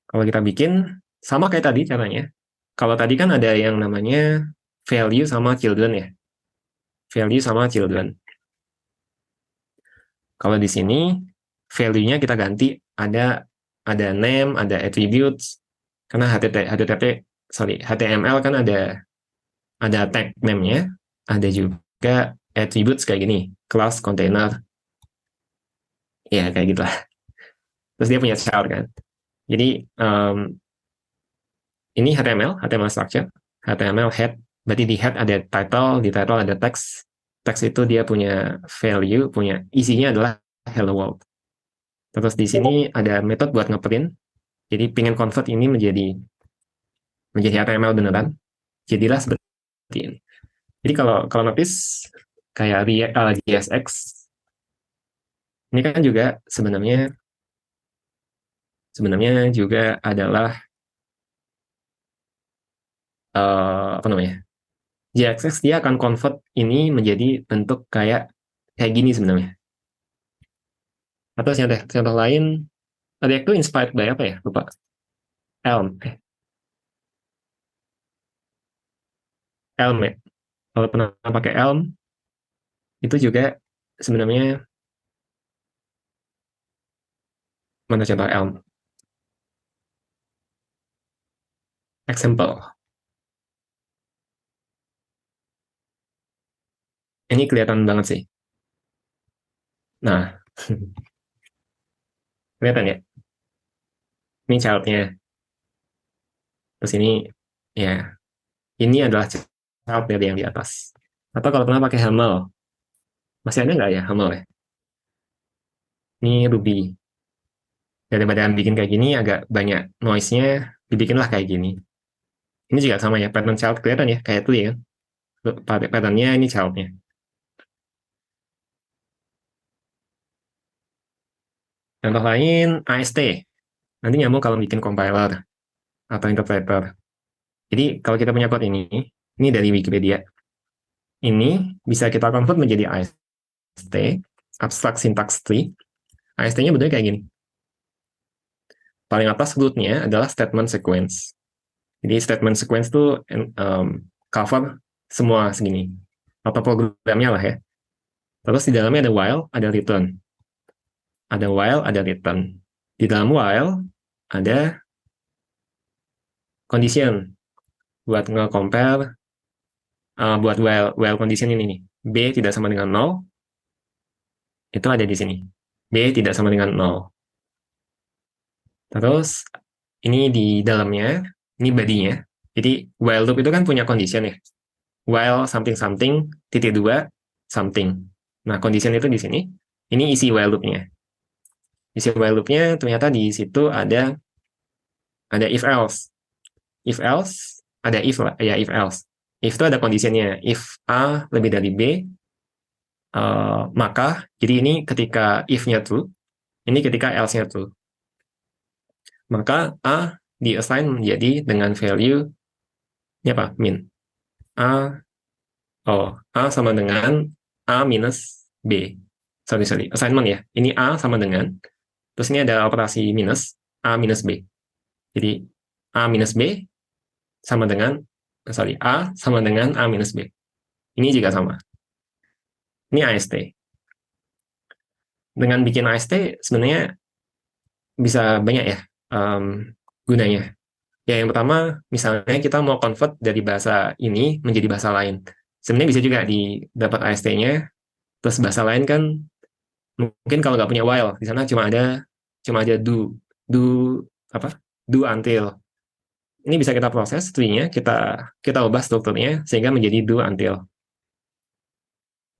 Kalau kita bikin, sama kayak tadi caranya. Kalau tadi kan ada yang namanya value sama children ya. Value sama children. Kalau di sini, value-nya kita ganti ada name, ada attributes. Karena HTML kan ada tag name-nya, ada juga attributes kayak gini, class, container, ya kayak gitu lah. Terus dia punya child kan. Jadi ini HTML structure, HTML head. Berarti di head ada title, di title ada text. Text itu dia punya value, punya isinya adalah hello world. Terus di sini ada metode buat ngeprint. Jadi pengen convert ini menjadi HTML beneran. Jadilah seperti ini. Jadi kalau notice kayak JSX ini kan juga sebenarnya juga adalah apa namanya? JSX dia akan convert ini menjadi bentuk kayak gini sebenarnya. Atau contoh lain, React itu inspired by apa ya? Lupa. Elm. Elm ya. Kalau pernah pakai Elm, itu juga sebenarnya mana contoh Elm? Example. Ini kelihatan banget sih. Nah, kelihatan ya? Ini child-nya. Terus ini adalah child dari yang di atas. Atau kalau pernah pakai Haml, masih ada nggak ya Haml ya? Ini Ruby. Daripada bikin kayak gini agak banyak noise-nya, dibikinlah kayak gini. Ini juga sama ya, pattern child kelihatan ya, kayak itu ya. Patternnya ini child-nya. Contoh lain, AST. Nanti nyambung kalau bikin compiler atau interpreter. Jadi kalau kita punya code ini dari Wikipedia. Ini bisa kita convert menjadi AST, abstract syntax tree. AST-nya bentuknya kayak gini. Paling atas root-nya adalah statement sequence. Jadi statement sequence itu cover semua segini. Atau programnya lah ya. Terus di dalamnya ada while, ada return. Ada while, ada return. Di dalam while ada condition buat nge-compare buat while condition ini nih. B tidak sama dengan 0, itu ada di sini. B tidak sama dengan 0. Terus ini di dalamnya, ini body-nya. Jadi while loop itu kan punya condition ya. While something something titik 2 something. Nah, condition itu di sini. Ini isi while loop-nya. Isi while loop-nya ternyata di situ ada if else. If else ada if lah, ya if else. If itu ada conditionnya. If A lebih dari B, maka jadi ini ketika if-nya true, ini ketika else-nya true. Maka A di-assign menjadi dengan value ini apa? Min. A sama dengan A minus B. Sorry. Assignment ya. Ini A sama dengan, terus ini ada operasi minus, A minus B. Jadi A minus B sama dengan, A sama dengan A minus B. Ini juga sama. Ini AST. Dengan bikin AST sebenarnya bisa banyak ya gunanya. Ya, yang pertama, misalnya kita mau convert dari bahasa ini menjadi bahasa lain. Sebenarnya bisa juga dapat AST-nya, terus bahasa lain kan mungkin kalau nggak punya while, di sana cuma ada do apa? Do until. Ini bisa kita proses tree-nya, kita ubah strukturnya sehingga menjadi do until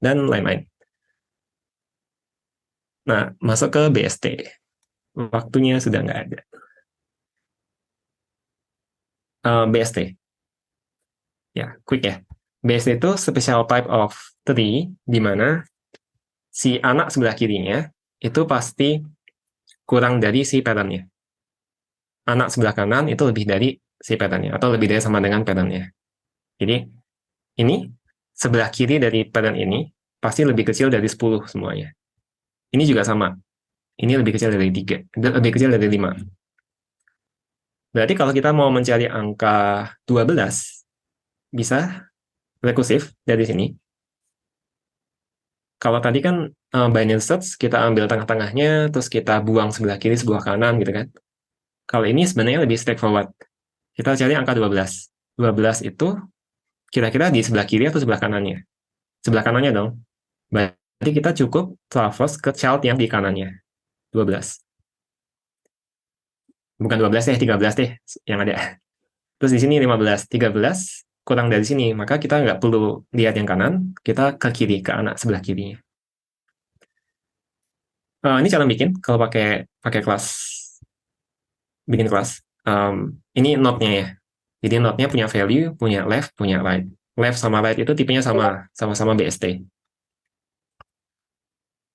dan lain-lain. Nah, masuk ke BST. Waktunya sudah nggak ada. BST, ya, quick ya. BST itu special type of tree di mana si anak sebelah kirinya itu pasti kurang dari si parent-nya. Anak sebelah kanan itu lebih dari si parent-nya atau lebih dari sama dengan parent-nya. Jadi ini sebelah kiri dari parent ini pasti lebih kecil dari 10 semuanya. Ini juga sama. Ini lebih kecil dari 3, lebih kecil dari 5. Berarti kalau kita mau mencari angka 12, bisa rekursif dari sini. Kalau tadi kan binary search, kita ambil tengah-tengahnya, terus kita buang sebelah kiri, sebelah kanan gitu kan. Kalau ini sebenarnya lebih straightforward. Kita cari angka 12. 12 itu kira-kira di sebelah kiri atau sebelah kanannya? Sebelah kanannya dong. Berarti kita cukup traverse ke child yang di kanannya. 12. Bukan 12 deh, 13 deh yang ada. Terus di sini 15. 13 kurang dari sini, maka kita nggak perlu lihat yang kanan, kita ke kiri, ke anak sebelah kirinya. Ini cara bikin kalau pakai pakai kelas, bikin kelas. Ini node-nya ya. Jadi node-nya punya value, punya left, punya right. Left sama right itu tipenya sama-sama BST.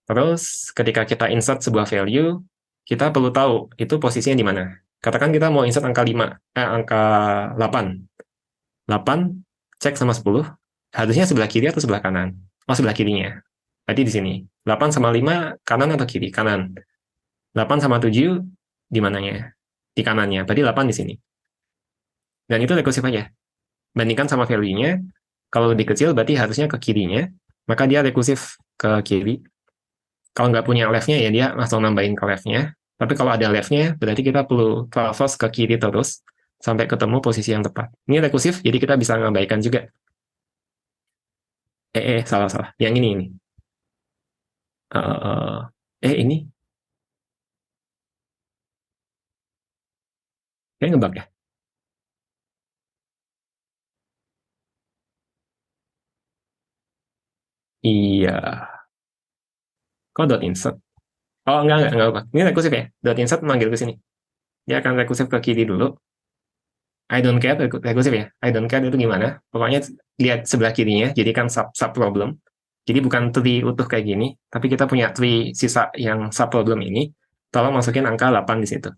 Terus ketika kita insert sebuah value, kita perlu tahu itu posisinya di mana. Katakan kita mau insert angka 5, angka 8. 8 cek sama 10, harusnya sebelah kiri atau sebelah kanan? Oh, sebelah kirinya. Berarti di sini. 8 sama 5 kanan atau kiri? Kanan. 8 sama 7 di mananya? Di kanannya. Berarti 8 di sini. Dan itu rekursif aja. Bandingkan sama value-nya, kalau lebih kecil berarti harusnya ke kirinya, maka dia rekursif ke kiri. Kalau nggak punya left-nya, ya dia langsung nambahin ke left-nya. Tapi kalau ada left-nya, berarti kita perlu traverse ke kiri terus, sampai ketemu posisi yang tepat. Ini rekursif, jadi kita bisa ngabaikan juga. Salah. Yang ini. Ini. Kayak ngebug ya? Iya. Kok dot insert? Oh, enggak apa. Ini rekursif ya? Dot insert manggil ke sini. Dia akan rekursif ke kiri dulu. I don't care, rekursif ya? I don't care itu gimana? Pokoknya lihat sebelah kirinya, jadi kan sub problem. Jadi bukan tree utuh kayak gini, tapi kita punya tree sisa yang sub problem ini. Tolong masukin angka 8 di situ.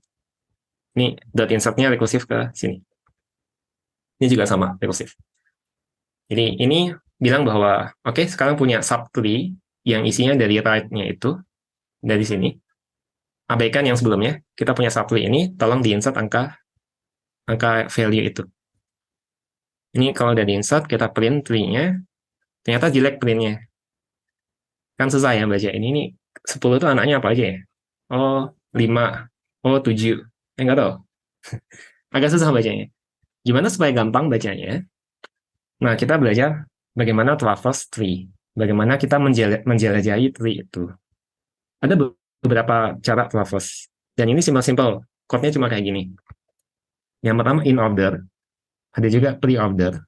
Ini dot insertnya rekursif ke sini. Ini juga sama, rekursif. Jadi ini bilang bahwa, oke, sekarang punya sub tree yang isinya dari right-nya itu, dari sini. Abaikan yang sebelumnya, kita punya sub tree ini, tolong diinsert angka value itu. Ini kalau udah diinsert, kita print tree-nya, ternyata jelek printnya. Kan susah ya baca. Ini 10 itu anaknya apa aja ya? Oh, 5. Oh, 7. Enggak tahu. Agak susah bacanya. Gimana supaya gampang bacanya? Nah, kita belajar bagaimana traverse tree. Bagaimana kita menjelajahi tree itu. Ada beberapa cara traverse. Dan ini simple-simple. Code-nya cuma kayak gini. Yang pertama in order. Ada juga pre-order.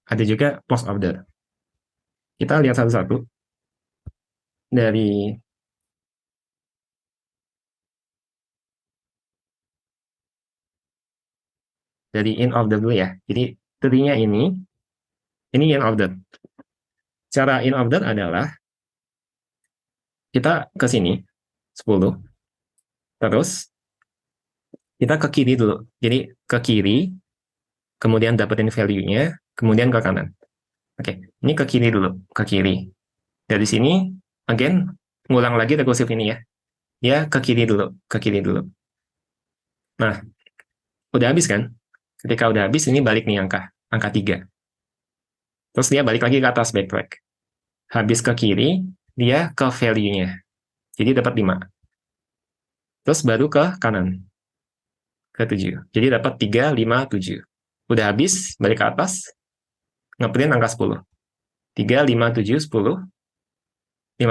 Ada juga post-order. Kita lihat satu-satu. Dari in order dulu ya. Jadi tree-nya ini in order. Cara in order adalah kita ke sini 10. Terus kita ke kiri dulu. Jadi ke kiri, kemudian dapetin value-nya, kemudian ke kanan. Oke, ini ke kiri dulu, ke kiri. Dari sini, again, ngulang lagi rekursif ini ya. Ya, ke kiri dulu, ke kiri dulu. Nah, udah habis kan? Ketika udah habis, ini balik nih angka 3. Terus dia balik lagi ke atas backtrack. Habis ke kiri, dia ke value-nya. Jadi dapat 5. Terus baru ke kanan, ke 7. Jadi dapat 3, 5, 7. Udah habis, balik ke atas, ngeprint angka 10. 3, 5, 7, 10, 15.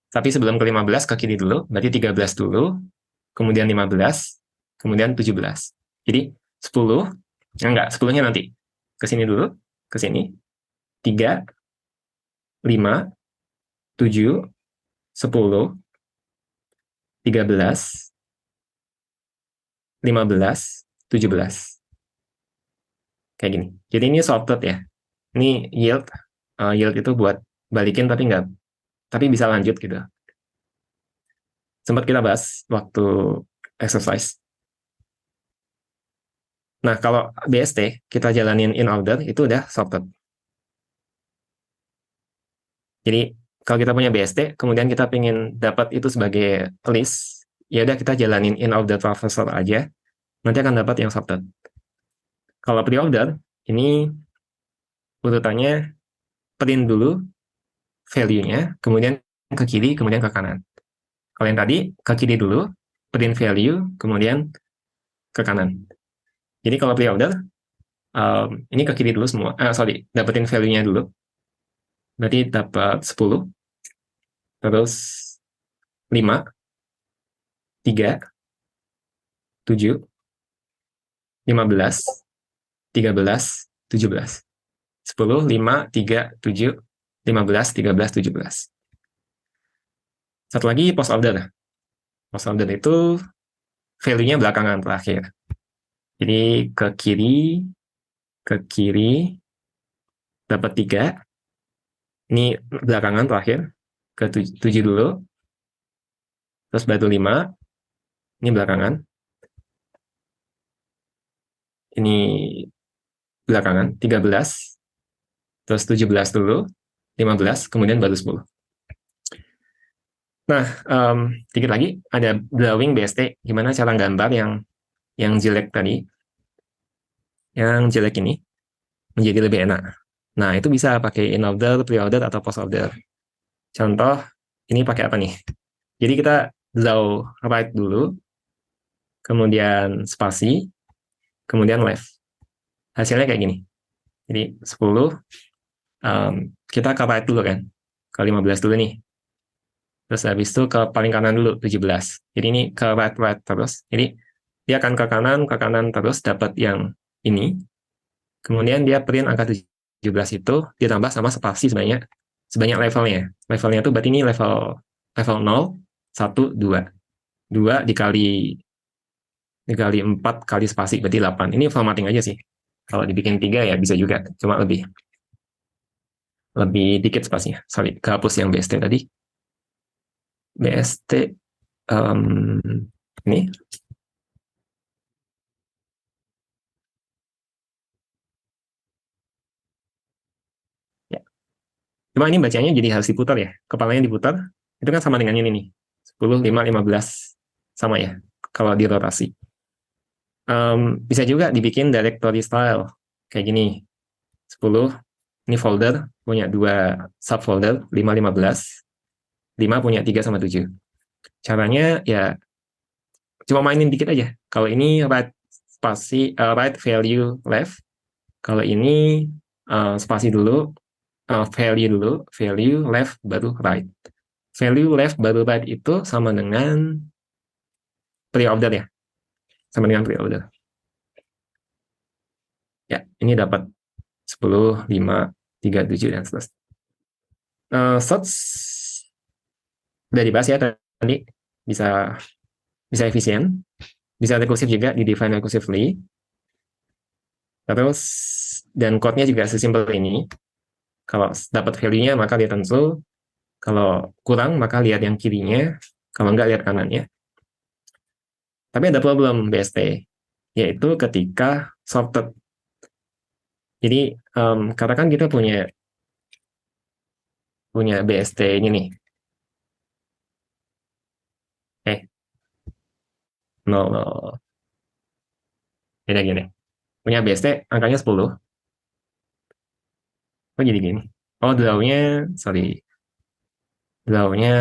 Tapi sebelum ke 15 ke kiri dulu, berarti 13 dulu, kemudian 15, kemudian 17. Jadi 10, enggak, 10-nya nanti. Ke sini dulu, ke sini. 3, 5, 7, 10, 13, 15, 17. Kayak gini. Jadi ini sorted ya. Ini yield. Yield itu buat balikin tapi bisa lanjut gitu. Sempat kita bahas waktu exercise. Nah, kalau BST kita jalanin in order itu udah sorted. Jadi kalau kita punya BST, kemudian kita pengen dapat itu sebagai list, ya udah kita jalanin in order traversal aja, nanti akan dapat yang sorted. Kalau pre-order, ini urutannya print dulu value-nya, kemudian ke kiri, kemudian ke kanan. Kalau yang tadi, ke kiri dulu, print value, kemudian ke kanan. Jadi kalau pre-order, ini ke kiri dulu semua. Dapetin value-nya dulu. Berarti dapat 10, terus 5, 3, 7, 15, 13, 17. 10, 5, 3, 7, 15, 13, 17. Satu lagi post order. Post order itu value-nya belakangan terakhir. Jadi ke kiri dapat 3. Ini belakangan terakhir. Ke 7 dulu. Terus baru 5. Ini belakangan. Ini belakangan. 13. Terus 17 dulu. 15. Kemudian baru 10. Nah, dikit lagi ada drawing BST. Gimana cara gambar yang jelek tadi. Yang jelek ini menjadi lebih enak. Nah, itu bisa pakai in order, pre-order, atau post order. Contoh, ini pakai apa nih? Jadi kita draw right dulu, kemudian spasi, kemudian left. Hasilnya kayak gini. Jadi 10, kita ke right dulu kan, ke 15 dulu nih. Terus habis itu ke paling kanan dulu, 17. Jadi ini ke right terus. Jadi dia akan ke kanan terus, dapat yang ini. Kemudian dia print angka 17 itu ditambah sama spasi sebanyak levelnya. Levelnya itu berarti ini level 0, 1, 2. 2 dikali 4 kali spasi berarti 8. Ini formatting aja sih. Kalau dibikin 3 ya bisa juga, cuma lebih dikit spasinya. Sorry, kehapus yang BST tadi. BST ini. Ya. Cuma ini bacanya jadi harus diputar ya. Kepalanya diputar, itu kan sama dengan ini nih. 10, 5, 15. Sama ya, kalau di rotasi. Bisa juga dibikin directory style. Kayak gini. 10, ini folder, punya 2 subfolder, 5, 15. 5 punya 3 sama 7. Caranya ya cuma mainin dikit aja. Kalau ini right spasi, right value left. Kalau ini spasi dulu, value left baru right. Value left baru right itu sama dengan pre-order ya. Sama dengan pre-order. Ya, ini dapat 10, 5, 3, 7, dan seterusnya. Search udah dibahas ya tadi. Bisa efisien. Bisa rekursif juga, di define recursively. Terus, dan code-nya juga sesimpel ini. Kalau dapat value-nya, maka lihat console. Kalau kurang, maka lihat yang kirinya. Kalau enggak, lihat kanannya. Tapi ada problem BST, yaitu ketika sorted. Jadi, katakan kita punya BST ini nih. No. Beda gini. Punya BST, angkanya 10. Kok jadi gini? Oh, draw-nya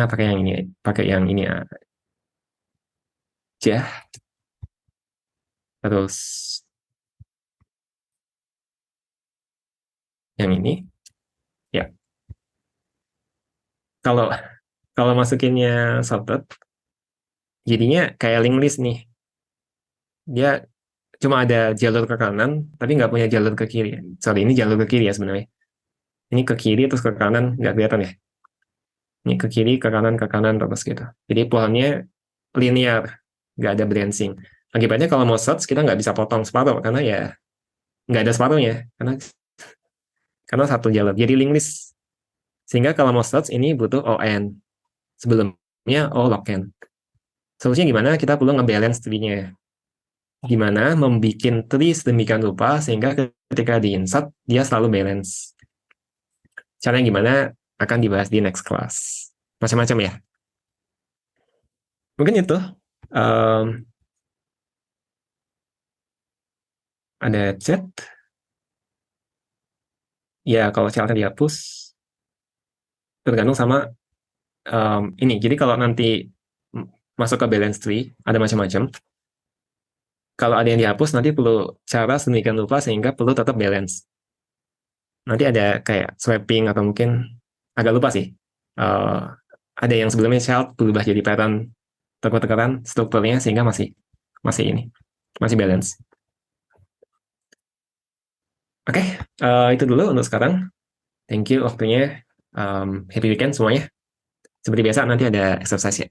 pakai yang ini ya. Jah, terus yang ini, ya. Kalau kalau masukinnya sorted, jadinya kayak link list nih. Dia cuma ada jalur ke kanan, tapi nggak punya jalur ke kiri. Sorry, ini jalur ke kiri ya sebenarnya. Ini ke kiri terus ke kanan, nggak kelihatan ya. Ini ke kiri, ke kanan terus gitu. Jadi pohonnya linear, nggak ada branching. Akibatnya kalau mau search, kita nggak bisa potong separuh, karena ya nggak ada separuhnya. Karena satu jalur. Jadi link list. Sehingga kalau mau search, ini butuh ON. Sebelumnya O login. Solusinya gimana? Kita perlu nge-balance tree-nya. Gimana membuat tree sedemikian rupa sehingga ketika di-insert, dia selalu balance. Caranya gimana akan dibahas di next class. Macam-macam ya. Mungkin itu. Ada chat. Ya, kalau childnya dihapus, tergantung sama ini. Jadi kalau nanti masuk ke balance tree, ada macam-macam. Kalau ada yang dihapus, nanti perlu cara sedemikian rupa sehingga perlu tetap balance. Nanti ada kayak swapping atau mungkin agak lupa sih. Uh, ada yang sebelumnya child berubah jadi pattern tekan strukturnya sehingga masih ini masih balance. Oke, itu dulu untuk sekarang. Thank you waktunya. Happy weekend semuanya. Seperti biasa nanti ada exercise ya.